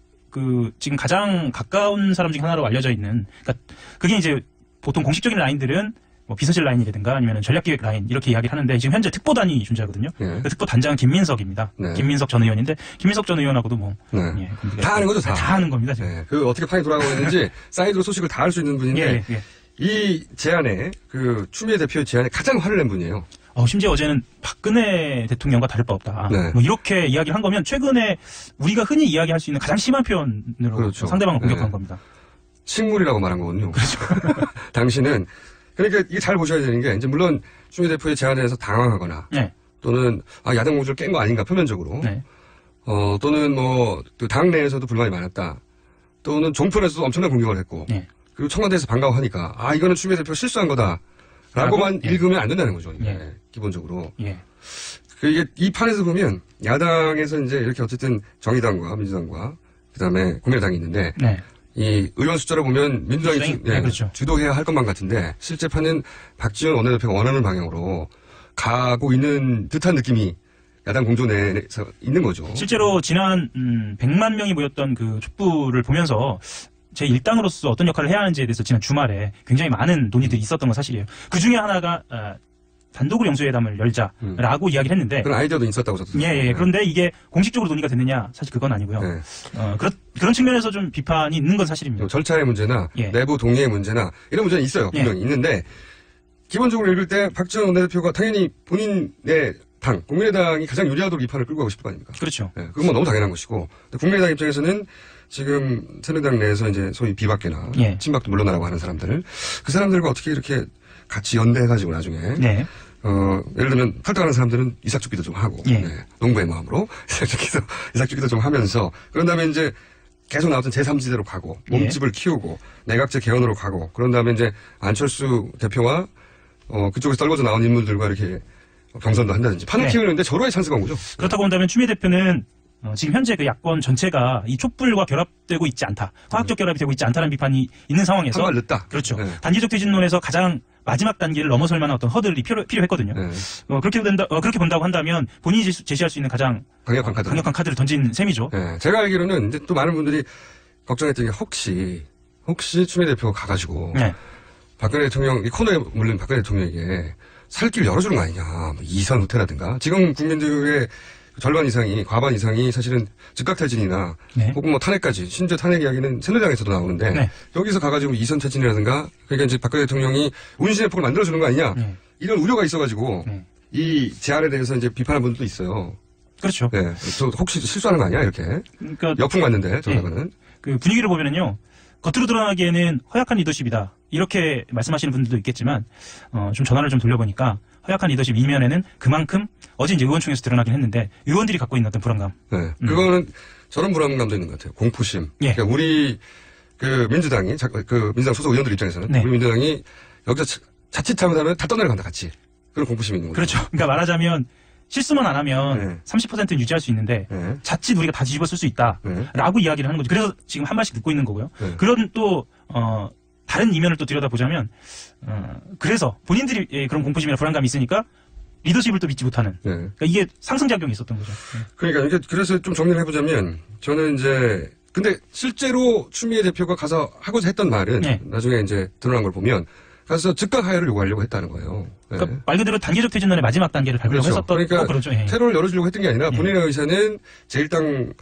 지금 가장 가까운 사람 중에 하나로 알려져 있는, 그러니까 그게 이제 보통 공식적인 라인들은 뭐 비서실 라인이라든가 아니면 전략기획 라인 이렇게 이야기를 하는데 지금 현재 특보단이 존재하거든요. 그 특보 단장은 김민석입니다. 김민석 전 의원인데 김민석 전 의원하고도 뭐 다 아는 거죠, 다. 다 아는 겁니다. 지금. 그 어떻게 판이 돌아가고 있는지 사이드로 소식을 다 알 수 있는 분인데 이 제안에 추미애 대표 제안에 가장 화를 낸 분이에요. 심지어 어제는 박근혜 대통령과 다를 바 없다. 네. 뭐 이렇게 이야기를 한 거면 최근에 우리가 흔히 이야기할 수 있는 가장 심한 표현으로 그렇죠. 상대방을 공격한 겁니다. 식물이라고 말한 거군요. 그렇죠. 당신은 그러니까 이게 잘 보셔야 되는 게 이제 물론 추미애 대표의 제안에 대해서 당황하거나 또는 야당 공조를 깬 거 아닌가 표면적으로 또는 뭐 당 내에서도 불만이 많았다. 또는 종편에서도 엄청난 공격을 했고 그리고 청와대에서 반가워하니까 이거는 추미애 대표 실수한 거다라고만 읽으면 안 된다는 거죠. 기본적으로. 이게 이 판에서 보면 야당에서 이제 이렇게 어쨌든 정의당과 민주당과 그다음에 국민의당이 있는데 이 의원 숫자로 보면 민주당이 그렇죠. 주도해야 할 것만 같은데 실제 판은 박지원 원내대표가 원하는 방향으로 가고 있는 듯한 느낌이 야당 공조 내에서 있는 거죠. 실제로 지난 100만 명이 모였던 그 촛불을 보면서 제 일당으로서 어떤 역할을 해야 하는지에 대해서 지난 주말에 굉장히 많은 논의들이 있었던 건 사실이에요. 그 중에 하나가 단독으로 영수회담을 열자라고 이야기를 했는데 그런 아이디어도 있었다고 저도 예. 그런데 이게 공식적으로 논의가 됐느냐 사실 그건 아니고요. 그런 측면에서 좀 비판이 있는 건 사실입니다. 절차의 문제나 내부 동의의 문제나 이런 문제는 있어요. 분명히 있는데 기본적으로 읽을 때 박지원 원내대표가 당연히 본인의 당 국민의당이 가장 유리하도록 이 판을 끌고 가고 싶은 거 아닙니까? 그렇죠. 그건 뭐 너무 당연한 것이고 국민의당 입장에서는 지금 새누리당 내에서 이제 소위 비박계나 친박도 물러나라고 하는 사람들 그 사람들과 어떻게 이렇게 같이 연대해가지고 나중에 예를 들면 탈당하는 사람들은 이삭죽기도 좀 하고 농부의 마음으로 이삭죽기도 좀 하면서 그런 다음에 이제 계속 나왔던 제3지대로 가고 몸집을 키우고 내각제 개헌으로 가고 그런 다음에 이제 안철수 대표와 그쪽에서 떨궈져 나온 인물들과 이렇게 경선도 한다든지 판을 키우는데 절호의 찬스가 온 거죠. 그렇다고 본다면 추미애 대표는 지금 현재 그 야권 전체가 이 촛불과 결합되고 있지 않다. 화학적 결합이 되고 있지 않다는 비판이 있는 상황에서 한 발 늦다. 그렇죠. 단기적 퇴진론에서 가장 마지막 단계를 넘어설 만한 어떤 허들이 필요했거든요. 그렇게 본다고 한다면 본인이 제시할 수 있는 가장 강력한 카드를 던진 셈이죠. 제가 알기로는 이제 또 많은 분들이 걱정했던 게 혹시 추미애 대표가 가가지고 박근혜 대통령 이 코너에 물린 박근혜 대통령에게 살 길 열어주는 거 아니냐. 뭐 이선 후퇴라든가. 지금 국민들의 절반 이상이 과반 이상이 사실은 즉각 퇴진이나 혹은 뭐 탄핵까지 심지어 탄핵 이야기는 새누리당에서도 나오는데 여기서 가가지고 이선 퇴진이라든가 그러니까 이제 박근혜 대통령이 운신의 폭을 만들어주는 거 아니냐. 이런 우려가 있어가지고 이 제안에 대해서 이제 비판하는 분들도 있어요. 그렇죠. 저 혹시 실수하는 거 아니야 이렇게. 그러니까 역풍 맞는데 전화가는. 그 분위기를 보면은요. 겉으로 드러나기에는 허약한 리더십이다. 이렇게 말씀하시는 분들도 있겠지만, 좀 전화를 좀 돌려보니까, 허약한 리더십 이면에는 그만큼, 어제 이제 의원총회에서 드러나긴 했는데, 의원들이 갖고 있는 어떤 불안감. 그거는 저런 불안감도 있는 것 같아요. 공포심. 그러니까 우리, 그 민주당이 그 민주당 소속 의원들 입장에서는 네. 우리 민주당이 여기서 자칫 잘못하면 다 떠내려간다 같이 그런 공포심이 있는 거죠. 그렇죠. 그러니까 말하자면 실수만 안 하면 30%는 유지할 수 있는데 자칫 우리가 다 뒤집어 쓸 수 있다라고 이야기를 하는 거죠. 그래서 지금 한 발씩 듣고 있는 거고요. 그런 또 다른 이면을 또 들여다보자면 그래서 본인들이 그런 공포심이나 불안감이 있으니까 리더십을 또 믿지 못하는 그러니까 이게 상승작용이 있었던 거죠. 그러니까 이게 그래서 좀 정리를 해보자면 저는 이제 근데 실제로 추미애 대표가 가서 하고자 했던 말은 나중에 이제 드러난 걸 보면 가서 즉각 하야를 요구하려고 했다는 거예요. 그러니까 말 그대로 단계적 퇴진론의 마지막 단계를 밟으려고 그렇죠. 했었던 그러니까 그렇죠. 테러를 열어주려고 했던 게 아니라 본인의 의사는 제1당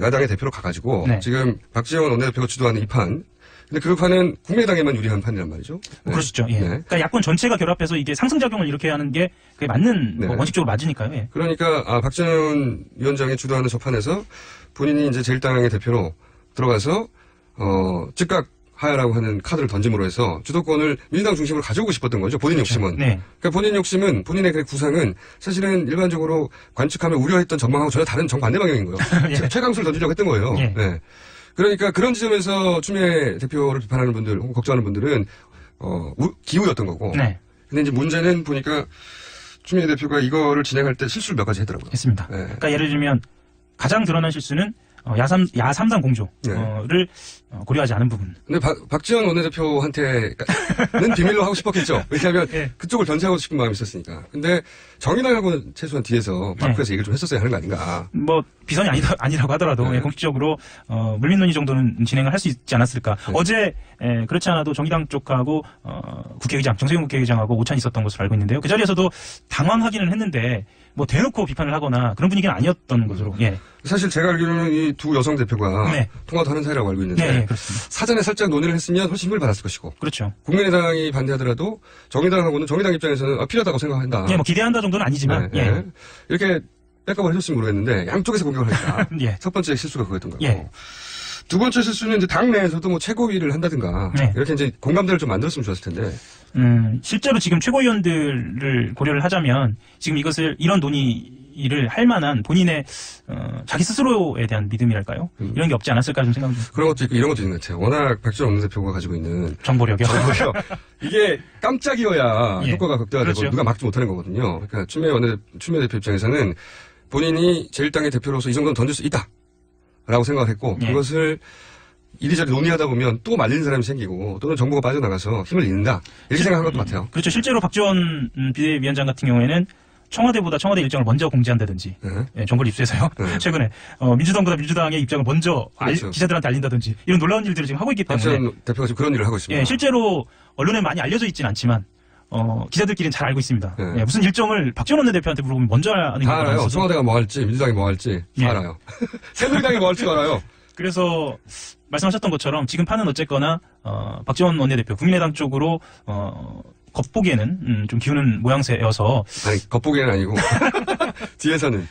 야당의 대표로 가가지고 지금 박지원 원내대표가 주도하는 이 판. 근데 그 판은 국민의당에만 유리한 판이란 말이죠. 그렇죠. 예. 그러니까 야권 전체가 결합해서 이게 상승작용을 이렇게 하는 게 그게 맞는 뭐 원칙적으로 맞으니까요. 예. 그러니까 박지원 위원장이 주도하는 저 판에서 본인이 이제 제1당의 대표로 들어가서 즉각 하야라고 하는 카드를 던짐으로 해서 주도권을 민주당 중심으로 가져오고 싶었던 거죠. 본인 그렇죠. 욕심은. 네. 그러니까 본인 욕심은 본인의 그 구상은 사실은 일반적으로 관측하며 우려했던 전망하고 전혀 다른 정반대 방향인 거예요. 최강수를 던지려고 했던 거예요. 네. 그러니까 그런 지점에서 추미애 대표를 비판하는 분들 혹은 걱정하는 분들은 기우였던 거고. 근데 이제 문제는 보니까 추미애 대표가 이거를 진행할 때 실수를 몇 가지 했더라고요. 했습니다. 그러니까 예를 들면 가장 드러난 실수는 야3당 공조를 고려하지 않은 부분. 근데 박지원 원내대표한테는 비밀로 하고 싶었겠죠. 왜냐하면 그쪽을 견제하고 싶은 마음이 있었으니까. 근데 정의당하고는 최소한 뒤에서 마크에서 얘기를 좀 했었어야 하는 거 아닌가. 뭐 비선이 아니라고 하더라도 공식적으로 물밑 논의 정도는 진행을 할 수 있지 않았을까. 어제 그렇지 않아도 정의당 쪽하고 국회의장 정세균 국회의장하고 오찬이 있었던 것으로 알고 있는데요. 그 자리에서도 당황하기는 했는데 뭐 대놓고 비판을 하거나 그런 분위기는 아니었던 것으로. 사실 제가 알기로는 이 두 여성 대표가 통화도 하는 사이라고 알고 있는데 사전에 살짝 논의를 했으면 훨씬 힘을 받았을 것이고. 그렇죠. 국민의당이 반대하더라도 정의당하고는 정의당 입장에서는 필요하다고 생각한다. 뭐 기대한다 정도는 아니지만 이렇게 백업을 해줬으면 모르겠는데 양쪽에서 공격을 하니까 첫 번째 실수가 그거였던 거고. 두 번째 실수는 이제 당 내에서도 뭐 최고위를 한다든가 이렇게 이제 공감대를 좀 만들었으면 좋았을 텐데. 실제로 지금 최고위원들을 고려를 하자면 지금 이런 논의를 할 만한 본인의 자기 스스로에 대한 믿음이랄까요? 이런 게 없지 않았을까 좀 생각을 좀. 그런 것도 있고 이런 것도 있는 것 같아요. 워낙 박지원 원내대표가 가지고 있는 정보력이요. 이게 깜짝이어야 효과가 극대화되고 그렇죠. 누가 막지 못하는 거거든요. 그러니까 추미애 대표 입장에서는 본인이 제1당의 대표로서 이 정도는 던질 수 있다. 라고 생각을 했고 그것을 이리저리 논의하다 보면 또 말리는 사람이 생기고 또는 정부가 빠져나가서 힘을 잃는다 이렇게 생각한 것도 같아요. 그렇죠. 실제로 박지원 비대위원장 같은 경우에는 청와대보다 청와대 일정을 먼저 공지한다든지 정보를 입수해서요. 최근에 민주당보다 민주당의 입장을 먼저 기자들한테 알린다든지 이런 놀라운 일들을 지금 하고 있기 때문에 박지원 대표가 지금 그런 일을 하고 있습니다. 실제로 언론에 많이 알려져 있지는 않지만 기자들끼리는 잘 알고 있습니다. 무슨 일정을 박지원 원내대표한테 물어보면 먼저 아는 다 알아요. 청와대가 뭐 할지, 민주당이 뭐 할지 다 알아요. 새누리당이 뭐 할지 알아요. 그래서 말씀하셨던 것처럼 지금 판은 어쨌거나 박지원 원내대표 국민의당 쪽으로 겉보기에는 좀 기우는 모양새여서 아니 겉보기에는 아니고 뒤에서는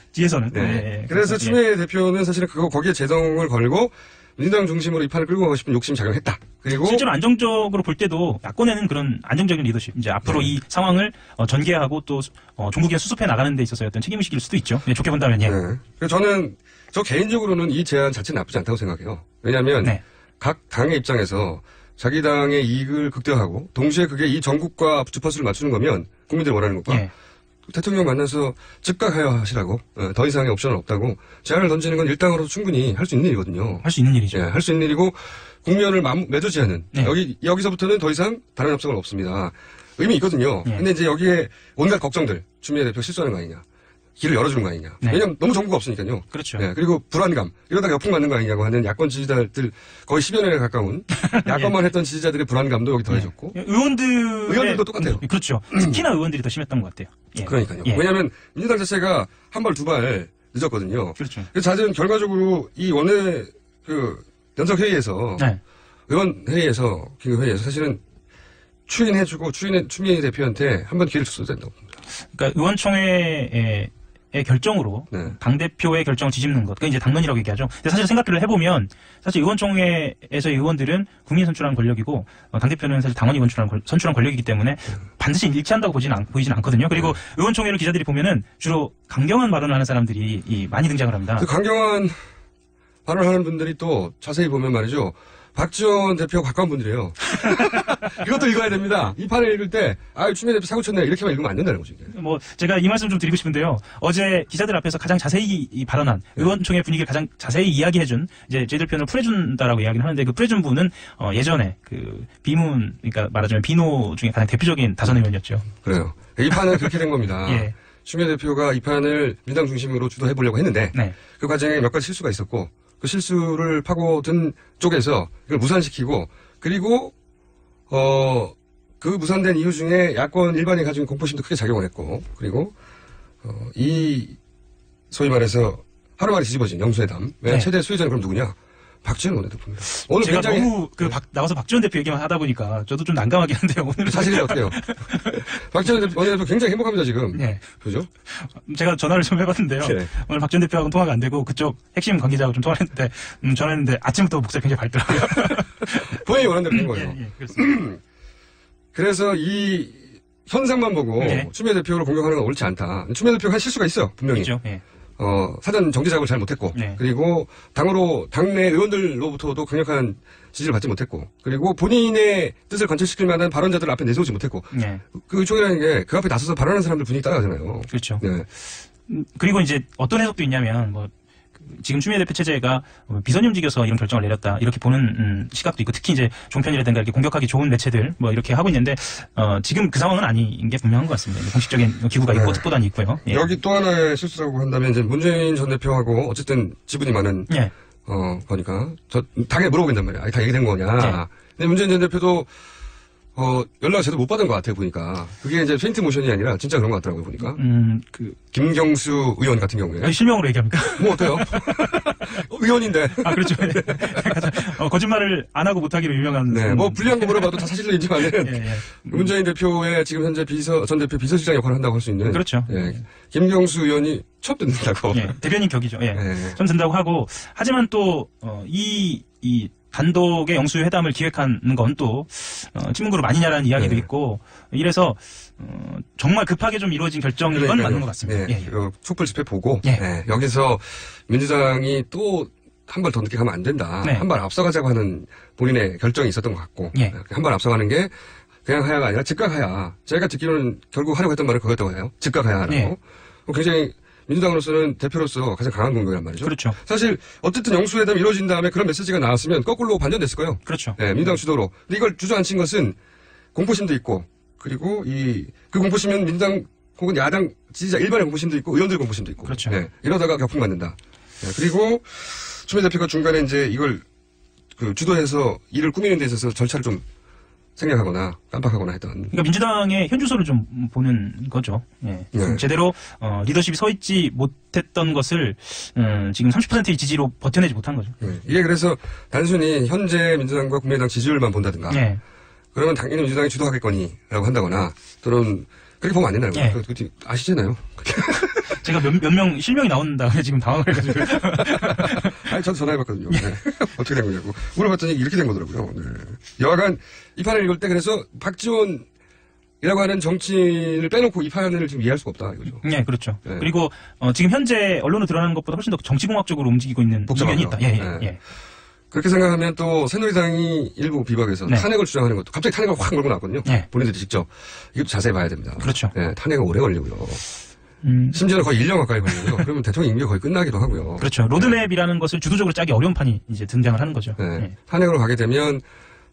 그래서 추미애 대표는 사실은 거기에 제동을 걸고 민주당 중심으로 이 판을 끌고 가고 싶은 욕심 작용했다. 그리고 실제로 안정적으로 볼 때도 야권에는 그런 안정적인 리더십, 이제 앞으로 이 상황을 전개하고 또 종국에 수습해 나가는 데 있어서 어떤 책임의식일 수도 있죠. 좋게 본다면 그래서 저는 저 개인적으로는 이 제안 자체는 나쁘지 않다고 생각해요. 왜냐하면 각 당의 입장에서 자기 당의 이익을 극대화하고 동시에 그게 이 전국과 주파수를 맞추는 거면 국민들이 원하는 것과 대통령 만나서 즉각 하야하시라고 더 이상의 옵션은 없다고 제안을 던지는 건 일당으로도 충분히 할 수 있는 일이거든요. 할 수 있는 일이죠. 할 수 있는 일이고 국면을 맺어지 않는 여기서부터는 더 이상 다른 협상은 없습니다. 의미 있거든요. 근데 이제 여기에 온갖 걱정들 추미애 대표 실수하는 거 아니냐. 길을 열어주는 거 아니냐. 왜냐면 너무 정보가 없으니까요. 그렇죠. 그리고 불안감. 이러다가 역풍 맞는 거 아니냐고 하는 야권 지지자들 거의 10여 년에 가까운 야권만 했던 지지자들의 불안감도 여기 더해졌고. 의원들도 똑같아요. 그렇죠. 특히나 의원들이 더 심했던 것 같아요. 그러니까요. 왜냐하면 민주당 자체가 한 발 두 발 늦었거든요. 그렇죠. 그래서 자전 결과적으로 이 원내 연석회의에서 의원 회의에서 긴급 회의에서 사실은 추인해주고 추미애 대표한테 한 번 기회를 줬어야 된다고 봅니다. 그러니까 의원총회의 결정으로 당대표의 결정을 뒤집는 것. 그게 이제 당론이라고 얘기하죠. 근데 사실 생각을 해보면 사실 의원총회에서의 의원들은 국민이 선출한 권력이고 당대표는 사실 당원이 선출한 권력이기 때문에 반드시 일치한다고 보이진 않거든요. 그리고 의원총회를 기자들이 보면은 주로 강경한 발언을 하는 사람들이 많이 등장을 합니다. 그 강경한 발언을 하는 분들이 또 자세히 보면 말이죠. 박지원 대표 가까운 분들이에요. 이것도 읽어야 됩니다. 이 판을 읽을 때, 추미애 대표 사고 쳤네. 이렇게만 읽으면 안 된다는 거죠. 이게. 제가 이 말씀 좀 드리고 싶은데요. 어제 기자들 앞에서 가장 자세히 발언한 의원총회 분위기를 가장 자세히 이야기해준 이제 저희들 편을 풀해준다라고 이야기를 하는데 그 풀해준 분은 예전에 그 비문, 그러니까 말하자면 비노 중에 가장 대표적인 다선 의원이었죠. 그래요. 이 판은 그렇게 된 겁니다. 예. 추미애 대표가 이 판을 민당 중심으로 주도해보려고 했는데 네. 그 과정에 몇 가지 실수가 있었고 그 실수를 파고든 쪽에서 이걸 무산시키고 그리고 그 무산된 이유 중에 야권 일반이 가진 공포심도 크게 작용을 했고 그리고 이 소위 말해서 하루만에 뒤집어진 영수회담 왜 네. 최대 수혜자는 그럼 누구냐? 박지원 원내대표입니다. 오늘 제가 굉장히 너무 나와서 박지원 대표 얘기만 하다 보니까 저도 좀 난감하긴 한데요. 오늘 사실이 어때요? 박지원 원내대표 굉장히 행복합니다 지금. 네. 그죠? 제가 전화를 좀 해봤는데요. 네. 오늘 박지원 대표하고는 통화가 안 되고 그쪽 핵심 관계자하고 좀 통화를 했는데 전화했는데 아침부터 목소리 굉장히 밝더라고요. 본인이 원하는 대로 된 거예요. 예, 그렇습니다. 그래서 이 현상만 보고 네. 추미애 대표를 공격하는 건 옳지 않다. 추미애 대표가 한 실수가 있어요. 분명히. 있죠. 예. 사전 정지 작업을 잘 못했고 네. 그리고 당내 의원들로부터도 강력한 지지를 받지 못했고 그리고 본인의 뜻을 관철시킬 만한 발언자들을 앞에 내세우지 못했고 네. 그 총이라는 게 그 앞에 나서서 발언하는 사람들 분위기 따라가잖아요. 그렇죠. 네. 그리고 이제 어떤 해석도 있냐면 지금 추미애 대표 체제가 비선이 움직여서 이런 결정을 내렸다 이렇게 보는 시각도 있고 특히 이제 종편이라든가 이렇게 공격하기 좋은 매체들 이렇게 하고 있는데 지금 그 상황은 아닌 게 분명한 것 같습니다. 공식적인 기구가 있고 네. 특보단이 있고요. 예. 여기 또 하나의 실수라고 한다면 이제 문재인 전 대표하고 어쨌든 지분이 많은 예. 거니까 당연히 물어보긴단 말이야. 다 얘기된 거냐. 네. 근데 문재인 전 대표도 연락을 제대로 못 받은 것 같아요, 보니까. 그게 이제 페인트 모션이 아니라 진짜 그런 것 같더라고요, 보니까. 김경수 의원 같은 경우에. 실명으로 얘기합니까? 뭐 어때요? 의원인데. 아, 그렇죠. 거짓말을 안 하고 못하기로 유명한. 네, 불리한 거 물어봐도 다 사실로 인정하는. 예. 문재인 대표의 지금 현재 전 대표 비서실장 역할을 한다고 할 수 있는. 그렇죠. 예. 김경수 의원이 처음 듣는다고. 예. 대변인 격이죠. 예. 예. 처음 든다고 하고. 하지만 또, 이 단독의 영수회담을 기획하는 건 또 친문그룹 아니냐라는 이야기도 있고 이래서 정말 급하게 좀 이루어진 결정인 건 맞는 것 같습니다. 예. 촛불 집회 보고 예. 여기서 민주당이 또 한 발 더 늦게 가면 안 된다. 네. 한 발 앞서가자고 하는 본인의 결정이 있었던 것 같고 예. 한 발 앞서가는 게 그냥 하야가 아니라 즉각 하야. 제가 듣기로는 결국 하려고 했던 말은 그거였다고 해요. 즉각 하야라고. 예. 굉장히 민주당으로서는 대표로서 가장 강한 공격이란 말이죠. 그렇죠. 사실 어쨌든 영수회담이 이루어진 다음에 그런 메시지가 나왔으면 거꾸로 반전됐을 거예요. 그렇죠. 네, 민주당 주도로. 근데 이걸 주저앉힌 것은 공포심도 있고 그리고 그 공포심은 민주당 혹은 야당 지지자 일반의 공포심도 있고 의원들 공포심도 있고. 그렇죠. 네, 이러다가 격풍 맞는다. 네, 그리고 추미애 대표가 중간에 이제 이걸 주도해서 일을 꾸미는 데 있어서 절차를 좀 생략하거나 깜빡하거나 했던. 그러니까 민주당의 현주소를 좀 보는 거죠. 예. 네. 제대로 리더십이 서 있지 못했던 것을 지금 30%의 지지로 버텨내지 못한 거죠. 네. 이게 그래서 단순히 현재 민주당과 국민의당 지지율만 본다든가. 네. 그러면 당연히 민주당이 주도하겠거니라고 한다거나 또는 그렇게 보면 안 된다는 거예요. 네. 그거 아시잖아요. 제가 몇 명 실명이 나온 다음에 지금 당황을 해가지고. 아니, 저도 전화해봤거든요. 네. 어떻게 된 거냐고. 물어봤더니 이렇게 된 거더라고요. 네. 여하간 이 판을 읽을 때 그래서 박지원이라고 하는 정치인을 빼놓고 이 판을 지금 이해할 수가 없다 이거죠. 네, 그렇죠. 네. 그리고 지금 현재 언론으로 드러나는 것보다 훨씬 더 정치공학적으로 움직이고 있는 측면이 있다. 예. 네. 그렇게 생각하면 또 새누리당이 일부 비박에서 네. 탄핵을 주장하는 것도 갑자기 탄핵을 확 몰고 나왔거든요. 네. 본인들이 직접. 이것도 자세히 봐야 됩니다. 그렇죠. 네, 탄핵은 오래 걸리고요. 심지어는 거의 1년 가까이 걸리고요. 그러면 대통령 임기가 거의 끝나기도 하고요. 그렇죠. 로드맵이라는 것을 주도적으로 짜기 어려운 판이 이제 등장을 하는 거죠. 네. 예. 탄핵으로 가게 되면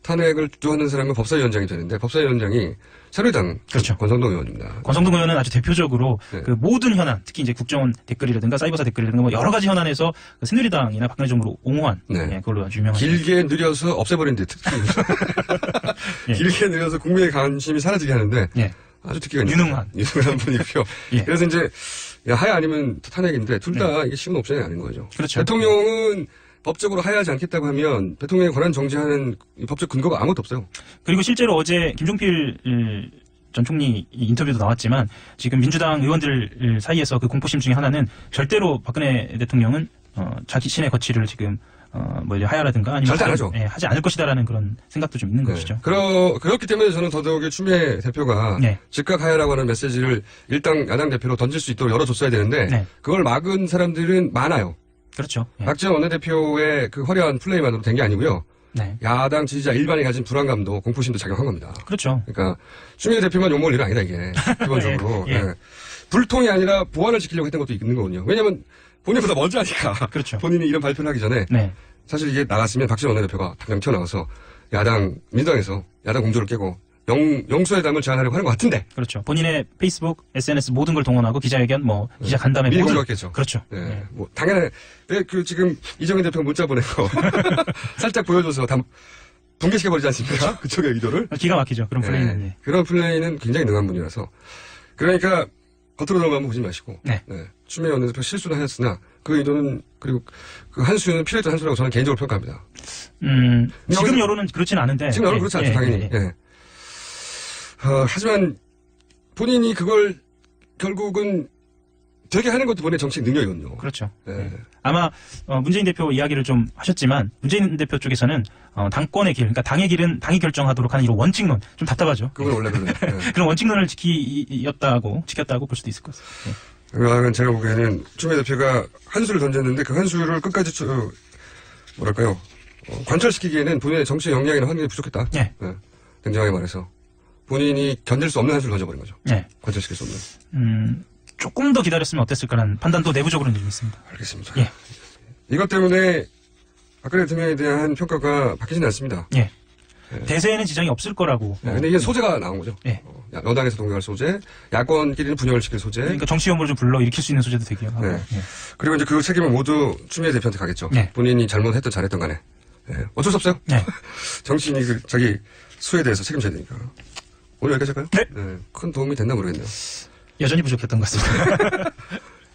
탄핵을 주도하는 사람은 법사위원장이 되는데 법사위원장이 새누리당 그렇죠. 권성동 의원입니다. 권성동 의원은 아주 대표적으로 네. 그 모든 현안, 특히 이제 국정원 댓글이라든가 사이버사 댓글이라든가 여러 가지 현안에서 그 새누리당이나 박근혜 정부를 옹호한 네. 그걸로 아주 유명한. 길게 느려서 없애버린 듯. 예. 길게 느려서 국민의 관심이 사라지게 하는데 예. 아주 듣기가 유능한 분이고요. 예. 그래서 이제 하야 아니면 탄핵인데 둘 다 이게 쉬운 옵션이 아닌 거죠. 그렇죠. 대통령은 법적으로 하야하지 않겠다고 하면 대통령의 권한 정지하는 법적 근거가 아무것도 없어요. 그리고 실제로 어제 김종필 전 총리 인터뷰도 나왔지만 지금 민주당 의원들 사이에서 그 공포심 중에 하나는 절대로 박근혜 대통령은 자기 신의 거취를 지금 하야라든가 아니면 절대 안 하죠. 예, 하지 않을 것이다라는 그런 생각도 좀 있는 것이죠. 그렇기 때문에 저는 더더욱이 추미애 대표가 네. 즉각 하야라고 하는 메시지를 일당 야당 대표로 던질 수 있도록 열어줬어야 되는데 네. 그걸 막은 사람들은 많아요. 그렇죠. 예. 박지원 원내대표의 그 화려한 플레이만으로 된 게 아니고요. 네. 야당 지지자 일반이 가진 불안감도 공포심도 작용한 겁니다. 그렇죠. 그러니까 추미애 대표만 욕먹을 일은 아니다 이게 기본적으로. 예, 예. 예. 불통이 아니라 보완을 지키려고 했던 것도 있는 거군요. 왜냐하면 본인보다 먼저 하니까. 그렇죠. 본인이 이런 발표를 하기 전에 네. 사실 이게 나갔으면 박지원 원내대표가 당장 튀어나와서 민주당에서 야당 공조를 깨고 영수회담을 제안하려고 하는 것 같은데. 그렇죠. 본인의 페이스북, SNS 모든 걸 동원하고 기자회견, 기자 간담회 미리 모든 공조했겠죠. 그렇죠. 네. 네. 뭐 당연히 왜 지금 이정현 대표가 문자 보내고 살짝 보여줘서 다 붕괴시켜버리지 않습니까? 그쪽의 의도를. 기가 막히죠. 그런 플레이는. 네. 그런 플레이는 굉장히 능한 분이라서. 그러니까 겉으로 들어가면 보지 마시고. 네. 추미애 원내대표 실수는 하였으나 그 의도는 그리고 그 한수는 필요했던 한수라고 저는 개인적으로 평가합니다. 지금 여론은 그렇진 않은데. 지금 여론은 그렇지 않죠. 당연히. 예. 하지만 본인이 그걸 결국은 되게 하는 것도 본인의 정치적 능력이거든요. 그렇죠. 예. 아마 문재인 대표 이야기를 좀 하셨지만 문재인 대표 쪽에서는 당권의 길, 그러니까 당의 길은 당이 결정하도록 하는 이런 원칙론 좀 답답하죠. 그건 원래 그래요. 예. 그런 원칙론을 지켰다고 볼 수도 있을 것 같습니다. 그러니까 제가 보기에는 추미애 대표가 한수를 던졌는데 그 한수를 끝까지 뭐랄까요 관철시키기에는 본인의 정치 역량이나 환경이 부족했다. 예. 냉정하게 말해서 본인이 견딜 수 없는 한수를 던져버린 거죠. 예. 관철시킬 수 없는. 조금 더 기다렸으면 어땠을까라는 판단도 내부적으로는 좀 있습니다. 알겠습니다. 예. 이것 때문에 박근혜 대통령에 대한 평가가 바뀌지는 않습니다. 예. 대세에는 지장이 없을 거라고. 근데 이게 소재가 나온 거죠. 예. 여당에서 동경할 소재, 야권끼리는 분열을 시킬 소재. 그러니까 정치 혐오를 좀 불러일으킬 수 있는 소재도 되고요. 네. 예. 그리고 이제 그 책임은 모두 추미애 대표한테 가겠죠. 예. 본인이 잘못했든 잘했든 간에. 어쩔 수 없어요. 예. 정치인이 자기 수에 대해서 책임져야 되니까. 오늘 여기까지 할까요? 네. 큰 도움이 됐나 모르겠네요. 여전히 부족했던 것 같습니다.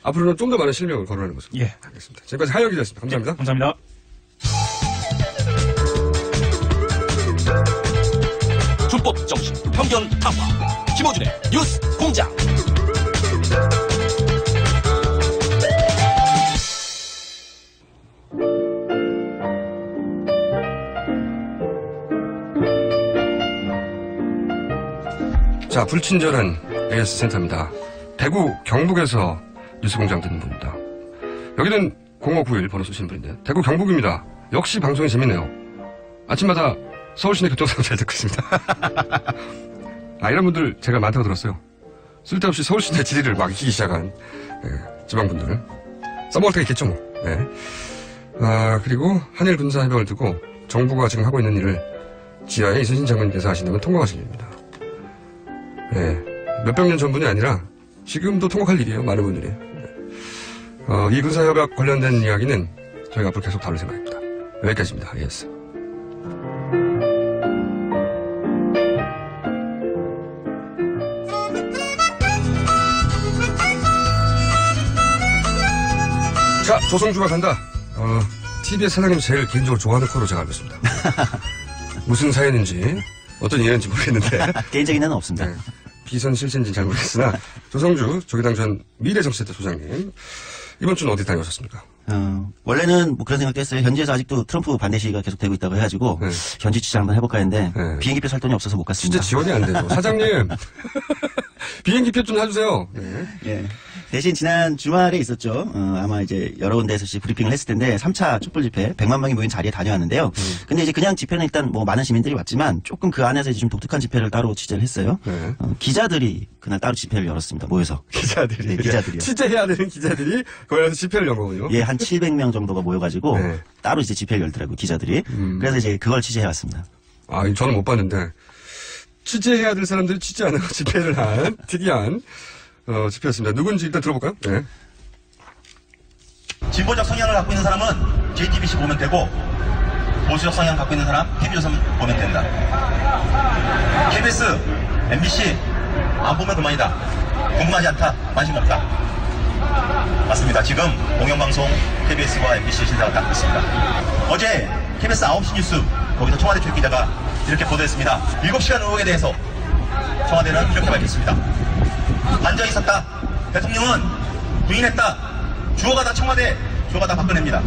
앞으로는 좀 더 많은 실명을 거론하는 모습. 예. 알겠습니다. 지금까지 하영 기자였습니다. 감사합니다. 감사합니다. 준법 정신, 편견 타파. 김호준의 뉴스 공장. 자, 불친절한 AS 센터입니다. 대구 경북에서 뉴스 공장 듣는 분입니다. 여기는 0591 번호 쓰시는 분인데 대구 경북입니다. 역시 방송이 재밌네요. 아침마다 서울시내 교통상황 잘 듣고 있습니다. 이런 분들 제가 많다고 들었어요. 쓸데없이 서울시내 지리를 막 익히기 시작한 지방분들은 써먹을 때가 있겠죠 뭐. 그리고 한일 군사협약을 두고 정부가 지금 하고 있는 일을 지하에 이순신 장관님께서 하신다면 통과하실 일입니다. 몇백 년 전분이 아니라 지금도 통곡할 일이에요. 많은 분들이. 이 군사협약 관련된 이야기는 저희가 앞으로 계속 다룰 생각입니다. 여기까지입니다. 예스. 자, 조성주가 간다. TBS 사장님 제일 개인적으로 좋아하는 코로 제가 알고 있습니다. 무슨 사연인지 어떤 이유인지 모르겠는데 개인적인 애는 없습니다. 비선 실세인지는 잘 모르겠으나 조성주 조계당 전 미래정치센터 소장님 이번 주는 어디 다녀오셨습니까? 원래는 뭐 그런 생각도 했어요. 현지에서 아직도 트럼프 반대 시위가 계속되고 있다고 해가지고 현지 취재 한번 해볼까 했는데 비행기표 살 돈이 없어서 못 갔습니다. 진짜 지원이 안 돼요. 사장님 비행기표 좀 사주세요. 예. 대신 지난 주말에 있었죠. 아마 이제 여러 군데에서 브리핑을 했을 텐데 3차 촛불 집회 100만 명이 모인 자리에 다녀왔는데요. 근데 이제 그냥 집회는 일단 뭐 많은 시민들이 왔지만 조금 그 안에서 이제 좀 독특한 집회를 따로 취재를 했어요. 기자들이 그날 따로 집회를 열었습니다. 모여서. 기자들이. 네, 기자들이요. 취재해야 되는 기자들이 거기 가서 집회를 연 거군요. 예, 한 700명 정도가 모여가지고 따로 이제 집회를 열더라고요. 기자들이. 그래서 이제 그걸 취재해왔습니다. 저는 못 봤는데 취재해야 될 사람들이 취재 안 하고 집회를 한 특이한 집회였습니다. 누군지 일단 들어볼까요? 네. 진보적 성향을 갖고 있는 사람은 JTBC 보면 되고 보수적 성향을 갖고 있는 사람 TV조선 보면 된다. KBS, MBC 안 보면 그만이다. 궁금하지 않다. 관심 없다. 맞습니다. 지금 공영방송 KBS와 MBC 신사가 딱 있습니다. 어제 KBS 9시 뉴스 거기서 청와대 출입 기자가 이렇게 보도했습니다. 7시간 의혹에 대해서 청와대는 이렇게 밝혔습니다. 반전이 있었다. 대통령은 부인했다. 주어가 다 청와대, 주어가 다 박근혜입니다.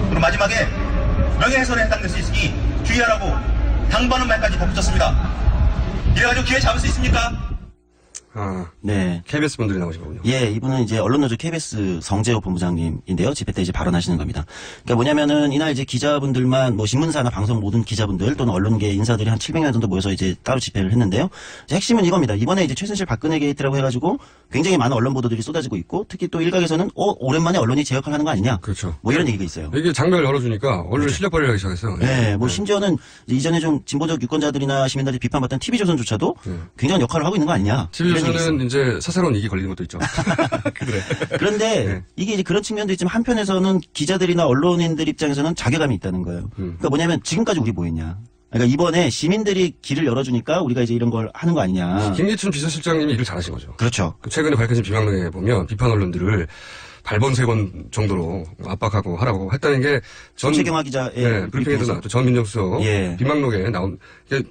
그리고 마지막에 명예훼손에 해당될 수 있으니 주의하라고 당부하는 말까지 덧붙였습니다. 이래가지고 기회 잡을 수 있습니까? 네. KBS 분들이 나오신 거군요. 예, 이분은 이제 언론노조 KBS 성재호 본부장님인데요. 집회 때 이제 발언하시는 겁니다. 그러니까 뭐냐면은 이날 이제 기자분들만 뭐 신문사나 방송 모든 기자분들 또는 언론계 인사들이 한 700명 정도 모여서 이제 따로 집회를 했는데요. 이제 핵심은 이겁니다. 이번에 이제 최순실 박근혜 게이트라고 해가지고 굉장히 많은 언론 보도들이 쏟아지고 있고 특히 또 일각에서는 오랜만에 언론이 제 역할을 하는 거 아니냐. 그렇죠. 뭐 이런 얘기가 있어요. 이게 장벽을 열어주니까 언론 실력 발휘를 하기 시작했어요. 네, 뭐 심지어는 이전에 좀 진보적 유권자들이나 시민들이 비판받던 TV조선조차도 굉장한 역할을 하고 있는 거 아니냐. TV조선은 이제 사사로운 이익이 걸리는 것도 있죠. 그래. 그런데 이게 이제 그런 측면도 있지만 한편에서는 기자들이나 언론인들 입장에서는 자괴감이 있다는 거예요. 그러니까 뭐냐면 지금까지 우리 뭐 했냐. 그러니까 이번에 시민들이 길을 열어주니까 우리가 이제 이런 걸 하는 거 아니냐. 김기춘 비서실장님이 일을 잘하신 거죠. 그렇죠. 최근에 밝혀진 비방록에 보면 비판 언론들을 발본 세 번 정도로 압박하고 하라고 했다는 게 최경화 기자의 브리핑에도 나왔죠. 전 민정수석 비방록에 나온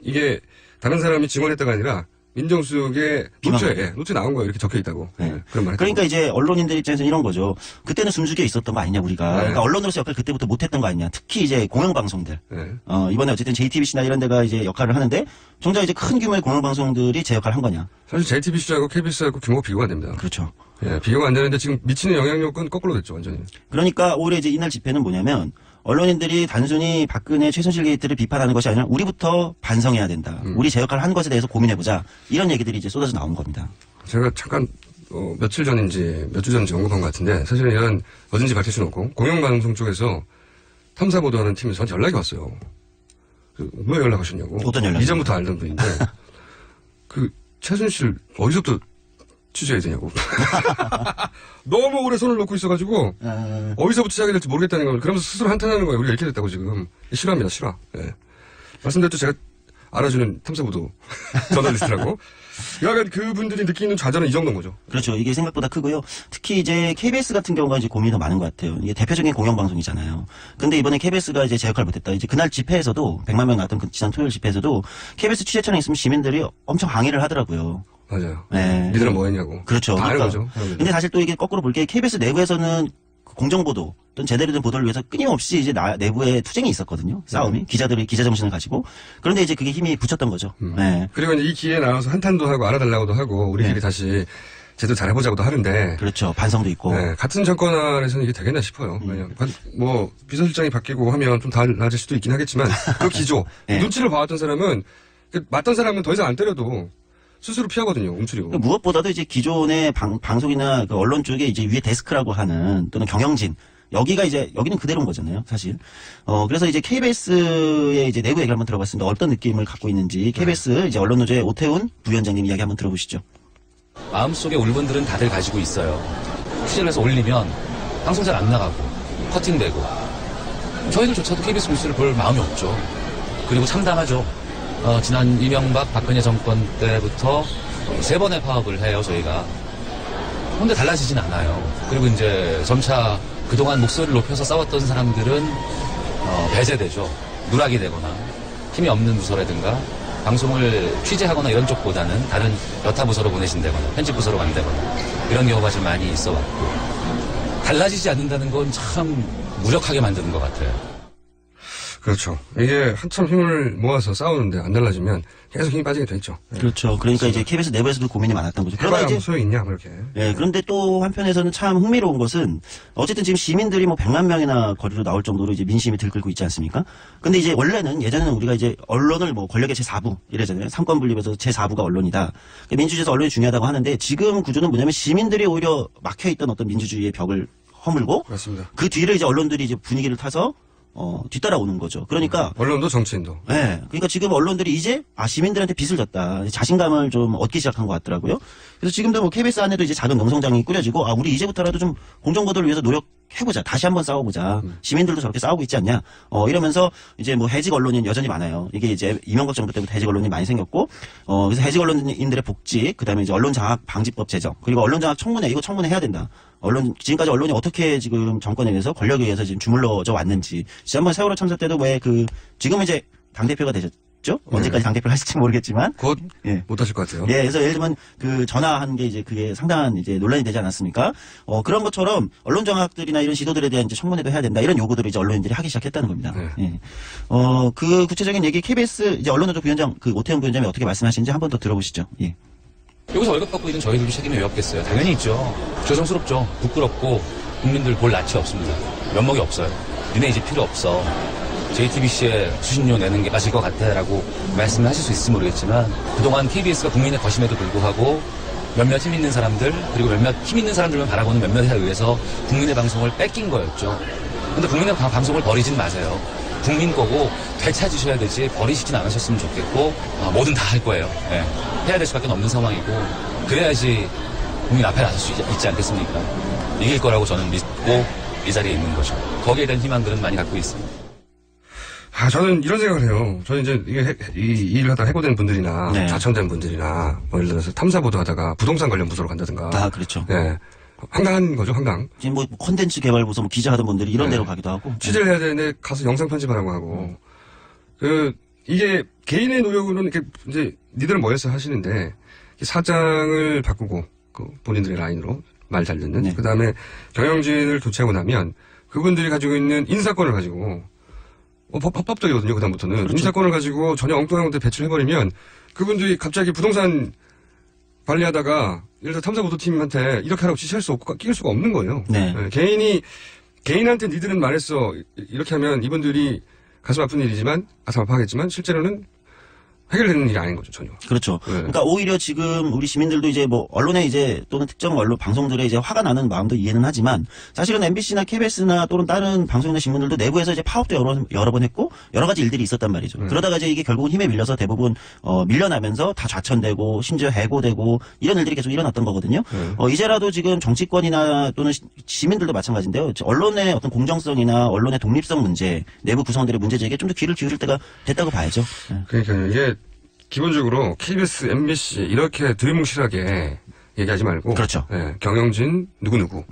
이게 다른 사람이 증언했다가 아니라 민정수석의 노트에 나온 거예요. 이렇게 적혀 있다고. 그런 말. 그러니까 이제 언론인들 입장에서는 이런 거죠. 그때는 숨죽여 있었던 거 아니냐 우리가. 그러니까 언론으로서 역할 그때부터 못했던 거 아니냐. 특히 이제 공영방송들. 이번에 어쨌든 JTBC나 이런 데가 이제 역할을 하는데 정작 이제 큰 규모의 공영방송들이 제 역할을 한 거냐. 사실 JTBC하고 KBS하고 규모가 비교가 안 됩니다. 그렇죠. 예, 비교가 안 되는데 지금 미치는 영향력은 거꾸로 됐죠, 완전히. 그러니까 올해 이제 이날 집회는 뭐냐면 언론인들이 단순히 박근혜 최순실 게이트를 비판하는 것이 아니라 우리부터 반성해야 된다. 우리 제 역할을 한 것에 대해서 고민해보자. 이런 얘기들이 이제 쏟아져 나온 겁니다. 제가 잠깐 며칠 전인지 몇 주 전인지 언급한 것 같은데 사실은 이런 어딘지 밝힐 수는 없고 공영방송 쪽에서 탐사보도하는 팀에서 저한테 연락이 왔어요. 왜 연락하셨냐고. 어떤 연락? 이전부터 알던 분인데 최순실 어디서부터 취재해야 되냐고. 너무 오래 손을 놓고 있어가지고 어디서부터 시작해야 될지 모르겠다는 걸 그러면서 스스로 한탄하는 거예요. 우리가 이렇게 됐다고 지금. 싫어합니다. 싫어. 예. 말씀드렸죠. 제가 알아주는 탐사보도 저널리스트라고. 여하간 그분들이 느끼는 좌절은 이 정도인 거죠. 그렇죠. 이게 생각보다 크고요. 특히 이제 KBS 같은 경우가 이제 고민이 더 많은 것 같아요. 이게 대표적인 공영방송이잖아요. 근데 이번에 KBS가 이제 제 역할을 못했다. 이제 그날 집회에서도 100만 명 나왔던 그 지난 토요일 집회에서도 KBS 취재처에 있으면 시민들이 엄청 항의를 하더라고요. 맞아요. 네. 니들은 뭐 했냐고. 그렇죠. 다 아는 거죠. 근데 사실 또 이게 거꾸로 볼 게 KBS 내부에서는 공정보도 또는 제대로 된 보도를 위해서 끊임없이 이제 내부에 투쟁이 있었거든요. 싸움이. 기자들이 기자 정신을 가지고. 그런데 이제 그게 힘이 붙였던 거죠. 네. 그리고 이제 이 기회에 나와서 한탄도 하고 알아달라고도 하고 우리끼리 다시 제대로 잘해보자고도 하는데. 그렇죠. 반성도 있고. 네. 같은 정권 안에서는 이게 되겠나 싶어요. 뭐 비서실장이 바뀌고 하면 좀 달라질 수도 있긴 하겠지만 그 기조. 눈치를 봐왔던 사람은 맞던 사람은 더 이상 안 때려도 스스로 피하거든요. 움츠리고. 무엇보다도 이제 기존의 방송이나 그 언론 쪽에 이제 위에 데스크라고 하는 또는 경영진 여기는 그대로인 거잖아요, 사실. 그래서 이제 KBS의 이제 내부 얘기를 한번 들어봤습니다. 어떤 느낌을 갖고 있는지 KBS 이제 언론노조의 오태훈 부위원장님 이야기 한번 들어보시죠. 마음속에 울분들은 다들 가지고 있어요. 취재를 해서 올리면 방송 잘 안 나가고 커팅되고 저희들조차도 KBS 뉴스를 볼 마음이 없죠. 그리고 참담하죠. 지난 이명박 박근혜 정권 때부터 3번의 파업을 해요, 저희가. 근데 달라지진 않아요. 그리고 이제 점차 그동안 목소리를 높여서 싸웠던 사람들은 배제되죠. 누락이 되거나 힘이 없는 부서라든가 방송을 취재하거나 이런 쪽보다는 다른 여타 부서로 보내신다거나 편집 부서로 간다거나 이런 경우가 좀 많이 있어 왔고 달라지지 않는다는 건 참 무력하게 만드는 것 같아요. 그렇죠. 이게 한참 힘을 모아서 싸우는데 안 달라지면 계속 힘이 빠지게 돼 있죠. 그렇죠. 그러니까 이제 KBS 내부에서도 고민이 많았던 거죠. 그러나 이제 소용이 있냐 그렇게. 예. 그런데 또 한편에서는 참 흥미로운 것은 어쨌든 지금 시민들이 뭐 100만 명이나 거리로 나올 정도로 이제 민심이 들끓고 있지 않습니까? 근데 이제 원래는 예전에는 우리가 이제 언론을 뭐 권력의 제4부 이래잖아요. 삼권 분립에서 제4부가 언론이다. 민주주의에서 언론이 중요하다고 하는데 지금 구조는 뭐냐면 시민들이 오히려 막혀 있던 어떤 민주주의의 벽을 허물고 맞습니다. 그 뒤를 이제 언론들이 이제 분위기를 타서 뒤따라오는 거죠. 그러니까 언론도 정치인도. 네. 그러니까 지금 언론들이 이제 시민들한테 빚을 졌다. 자신감을 좀 얻기 시작한 것 같더라고요. 그래서 지금도 뭐 KBS 안에도 이제 작은 농성장이 꾸려지고 우리 이제부터라도 좀 공정보도를 위해서 노력해보자. 다시 한번 싸워보자. 시민들도 저렇게 싸우고 있지 않냐. 이러면서 이제 뭐 해직 언론인 여전히 많아요. 이게 이제 이명박 정부 때부터 해직 언론이 많이 생겼고 그래서 해직 언론인들의 복지, 그다음에 이제 언론 장악 방지법 제정, 그리고 언론 장악 청문회 이거 청문회 해야 된다. 지금까지 언론이 어떻게 지금 정권에 의해서 권력에 의해서 지금 주물러져 왔는지. 지난번 세월호 참사 때도 지금은 이제 당대표가 되셨죠? 언제까지 당대표를 하실지 모르겠지만. 곧 못 하실 것 같아요. 예, 그래서 예를 들면 전화한 게 이제 그게 상당한 이제 논란이 되지 않았습니까? 그런 것처럼 언론 장악들이나 이런 시도들에 대한 이제 청문회도 해야 된다. 이런 요구들을 이제 언론인들이 하기 시작했다는 겁니다. 예. 그 구체적인 얘기 KBS 이제 언론노조 부위원장 오태훈 부위원장이 어떻게 말씀하시는지 한 번 더 들어보시죠. 예. 여기서 월급 받고 있는 저희들도 책임이 왜 없겠어요? 당연히 있죠. 죄송스럽죠. 부끄럽고 국민들 볼 낯이 없습니다. 면목이 없어요. 니네 이제 필요 없어. JTBC에 수신료 내는 게 맞을 것 같아라고 말씀을 하실 수 있을지 모르겠지만 그동안 KBS가 국민의 거심에도 불구하고 몇몇 힘 있는 사람들 그리고 몇몇 힘 있는 사람들만 바라보는 몇몇에 의해서 국민의 방송을 뺏긴 거였죠. 근데 국민의 방송을 버리진 마세요. 국민 거고 되찾으셔야 되지 버리시진 않으셨으면 좋겠고 뭐든 다 할 거예요. 네. 해야 될 수밖에 없는 상황이고 그래야지 국민 앞에 나설 수 있지 않겠습니까? 이길 거라고 저는 믿고 이 자리에 있는 거죠. 거기에 대한 희망들은 많이 갖고 있습니다. 저는 이런 생각을 해요. 저는 이제 이 일을 하다 해고된 분들이나 네. 좌천된 분들이나 뭐 예를 들어서 탐사보도 하다가 부동산 관련 부서로 간다든가. 그렇죠. 예. 황당한 거죠, 황당. 지금 뭐 콘텐츠 개발부서 뭐 기자 하던 분들이 이런 데로 가기도 하고. 취재를 해야 되는데 가서 영상 편집하라고 하고. 이게 개인의 노력으로는 이렇게 이제 니들은 뭐였어 하시는데 사장을 바꾸고 본인들의 라인으로 말 잘 듣는. 그 다음에 경영진을 교체하고 나면 그분들이 가지고 있는 인사권을 가지고 법적이거든요, 그다음부터는. 그렇죠. 인사권을 가지고 전혀 엉뚱한 것들 배출해버리면 그분들이 갑자기 부동산 관리하다가 예를 들어 탐사보도팀한테 이렇게 하라고 지시할 수 없고 끼울 수가 없는 거예요. 네. 개인한테 니들은 말했어. 이렇게 하면 이분들이 가슴 아픈 일이지만, 가슴 아파하겠지만 실제로는 해결되는 일이 아닌 거죠, 전혀. 그렇죠. 네. 그러니까 오히려 지금 우리 시민들도 이제 뭐 언론에 이제 또는 특정 언론 방송들에 이제 화가 나는 마음도 이해는 하지만 사실은 MBC나 KBS나 또는 다른 방송이나 신문들도 내부에서 이제 파업도 여러 번 했고 여러 가지 일들이 있었단 말이죠. 그러다가 이제 이게 결국은 힘에 밀려서 대부분 밀려나면서 다 좌천되고 심지어 해고되고 이런 일들이 계속 일어났던 거거든요. 이제라도 지금 정치권이나 또는 시민들도 마찬가지인데요. 언론의 어떤 공정성이나 언론의 독립성 문제, 내부 구성원들의 문제 제기에 좀 더 귀를 기울일 때가 됐다고 봐야죠. 그러니까요. 이게 기본적으로 KBS, MBC 이렇게 두리뭉실하게 얘기하지 말고 그렇죠. 예, 경영진 누구누구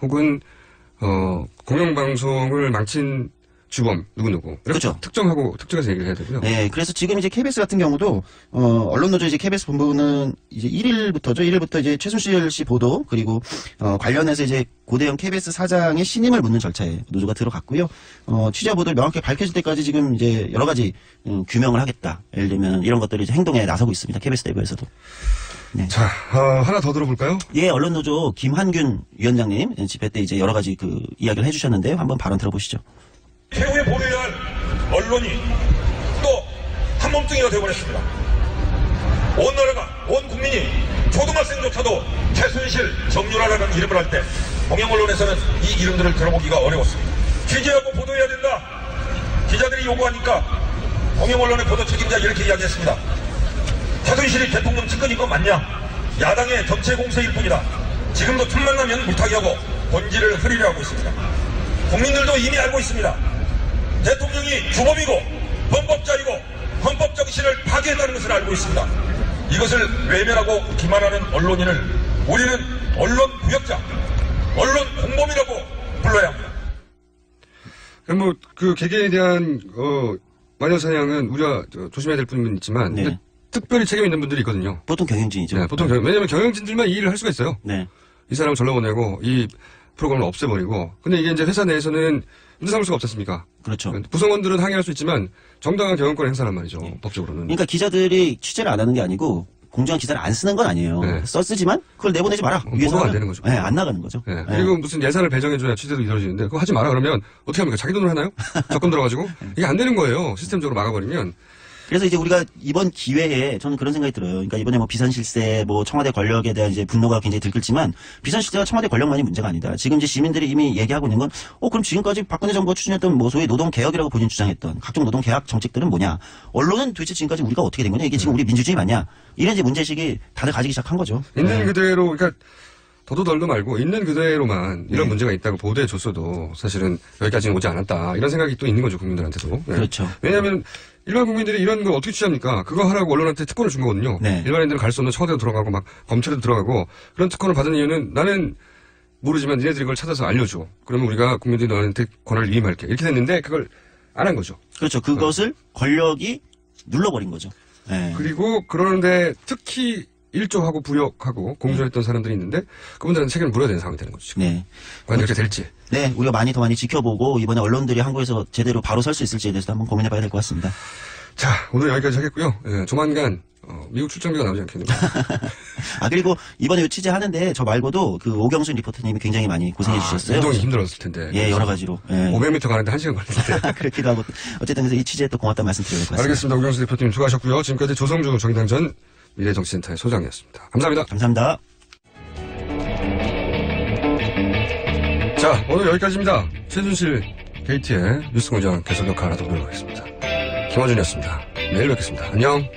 혹은 공영방송을 망친 주범 누구누구 그렇죠. 특정해서 얘기를 해야 되고요. 네, 그래서 지금 이제 KBS 같은 경우도 언론노조 이제 KBS 본부는 이제 1일부터 이제 최순실 씨 보도 그리고 관련해서 이제 고대영 KBS 사장의 신임을 묻는 절차에 노조가 들어갔고요. 취재 보도를 명확히 밝혀질 때까지 지금 이제 여러 가지 규명을 하겠다. 예를 들면 이런 것들이 이제 행동에 나서고 있습니다. KBS 내부에서도. 네. 자, 하나 더 들어볼까요? 예, 언론노조 김한균 위원장님 집회 때 이제 여러 가지 그 이야기를 해주셨는데요. 한번 발언 들어보시죠. 최후에 보도해야 할 언론이 또 한몸뚱이가 되어버렸습니다. 온 나라가, 온 국민이 초등학생조차도 최순실 정유라라는 이름을 할 때 공영언론에서는 이 이름들을 들어보기가 어려웠습니다. 취재하고 보도해야 된다. 기자들이 요구하니까 공영언론의 보도 책임자 이렇게 이야기했습니다. 최순실이 대통령 측근인 건 맞냐? 야당의 정체 공세일 뿐이다. 지금도 틈만 나면 물타기하고 본질을 흐리려 하고 있습니다. 국민들도 이미 알고 있습니다. 대통령이 주범이고 범법자이고 헌법 정신을 파괴했다는 것을 알고 있습니다. 이것을 외면하고 기만하는 언론인을 우리는 언론 부역자, 언론 공범이라고 불러야 합니다. 뭐 그 개개인에 대한 마녀사냥은 우리가 조심해야 될 부분은 있지만 특별히 책임 있는 분들이 있거든요. 보통 경영진이죠. 네, 보통 왜냐하면 경영진들만 이 일을 할 수가 있어요. 이 사람을 절로 보내고 이 프로그램을 없애버리고. 근데 이게 이제 회사 내에서는 문제 삼을 수가 없지 않습니까? 그렇죠. 구성원들은 항의할 수 있지만 정당한 경영권 행사란 말이죠. 법적으로는. 그러니까 기자들이 취재를 안 하는 게 아니고 공정한 기사를 안 쓰는 건 아니에요. 썼지만 그걸 내보내지 마라. 보도가 안 되는 거죠. 네, 안 나가는 거죠. 네. 그리고 무슨 예산을 배정해줘야 취재도 이루어지는데 그거 하지 마라 그러면 어떻게 합니까? 자기 돈으로 하나요? 적금 들어가지고? 이게 안 되는 거예요. 시스템적으로 막아버리면. 그래서 이제 우리가 이번 기회에 저는 그런 생각이 들어요. 그러니까 이번에 뭐 비선실세, 뭐 청와대 권력에 대한 이제 분노가 굉장히 들끓지만 비선실세가 청와대 권력만이 문제가 아니다. 지금 이제 시민들이 이미 얘기하고 있는 건 그럼 지금까지 박근혜 정부가 추진했던 뭐 소위 노동개혁이라고 본인 주장했던 각종 노동개혁 정책들은 뭐냐. 언론은 도대체 지금까지 우리가 어떻게 된 거냐. 이게 지금 우리 민주주의 맞냐. 이런 이제 문제의식이 다들 가지기 시작한 거죠. 있는 그대로 그러니까 더도 덜도 말고 있는 그대로만 이런 문제가 있다고 보도해 줬어도 사실은 여기까지는 오지 않았다. 이런 생각이 또 있는 거죠. 국민들한테도. 그렇죠. 왜냐하면 일반 국민들이 이런 걸 어떻게 취합니까? 그거 하라고 언론한테 특권을 준 거거든요. 일반인들은 갈 수 없는 청와대도 들어가고 막 검찰에도 들어가고 그런 특권을 받은 이유는 나는 모르지만 니네들이 그걸 찾아서 알려줘. 그러면 우리가 국민들이 너한테 권한을 위임할게. 이렇게 됐는데 그걸 안 한 거죠. 그렇죠. 그것을 권력이 눌러버린 거죠. 그리고 그러는데 특히 일조하고 부역하고 공조했던 사람들이 있는데 그분들한테 책임을 물어야 되는 상황이 되는 거죠. 지금. 과연 이렇게 될지. 네, 우리가 더 많이 지켜보고 이번에 언론들이 한국에서 제대로 바로 설 수 있을지에 대해서 한번 고민해봐야 될 것 같습니다. 자, 오늘 여기까지 하겠고요. 예, 조만간 미국 출장비가 나오지 않겠는가. 그리고 이번에 취재하는데 저 말고도 그 오경순 리포터님이 굉장히 많이 고생해 주셨어요. 이동이 힘들었을 텐데. 예, 여러 가지로. 예. 500m 가는데 1시간 걸리는데. 그렇기도 하고. 어쨌든 그래서 이 취재에 또 고맙다는 말씀 드려야 될 것 같습니다. 알겠습니다. 오경순 리포터님 수고하셨고요. 지금까지 조성주 정의당 전 미래정치센터의 소장이었습니다. 감사합니다. 감사합니다. 자, 오늘 여기까지입니다. 최순실 게이트의 뉴스공장 계속 역할 알아보도록 하겠습니다. 김어준이었습니다. 내일 뵙겠습니다. 안녕.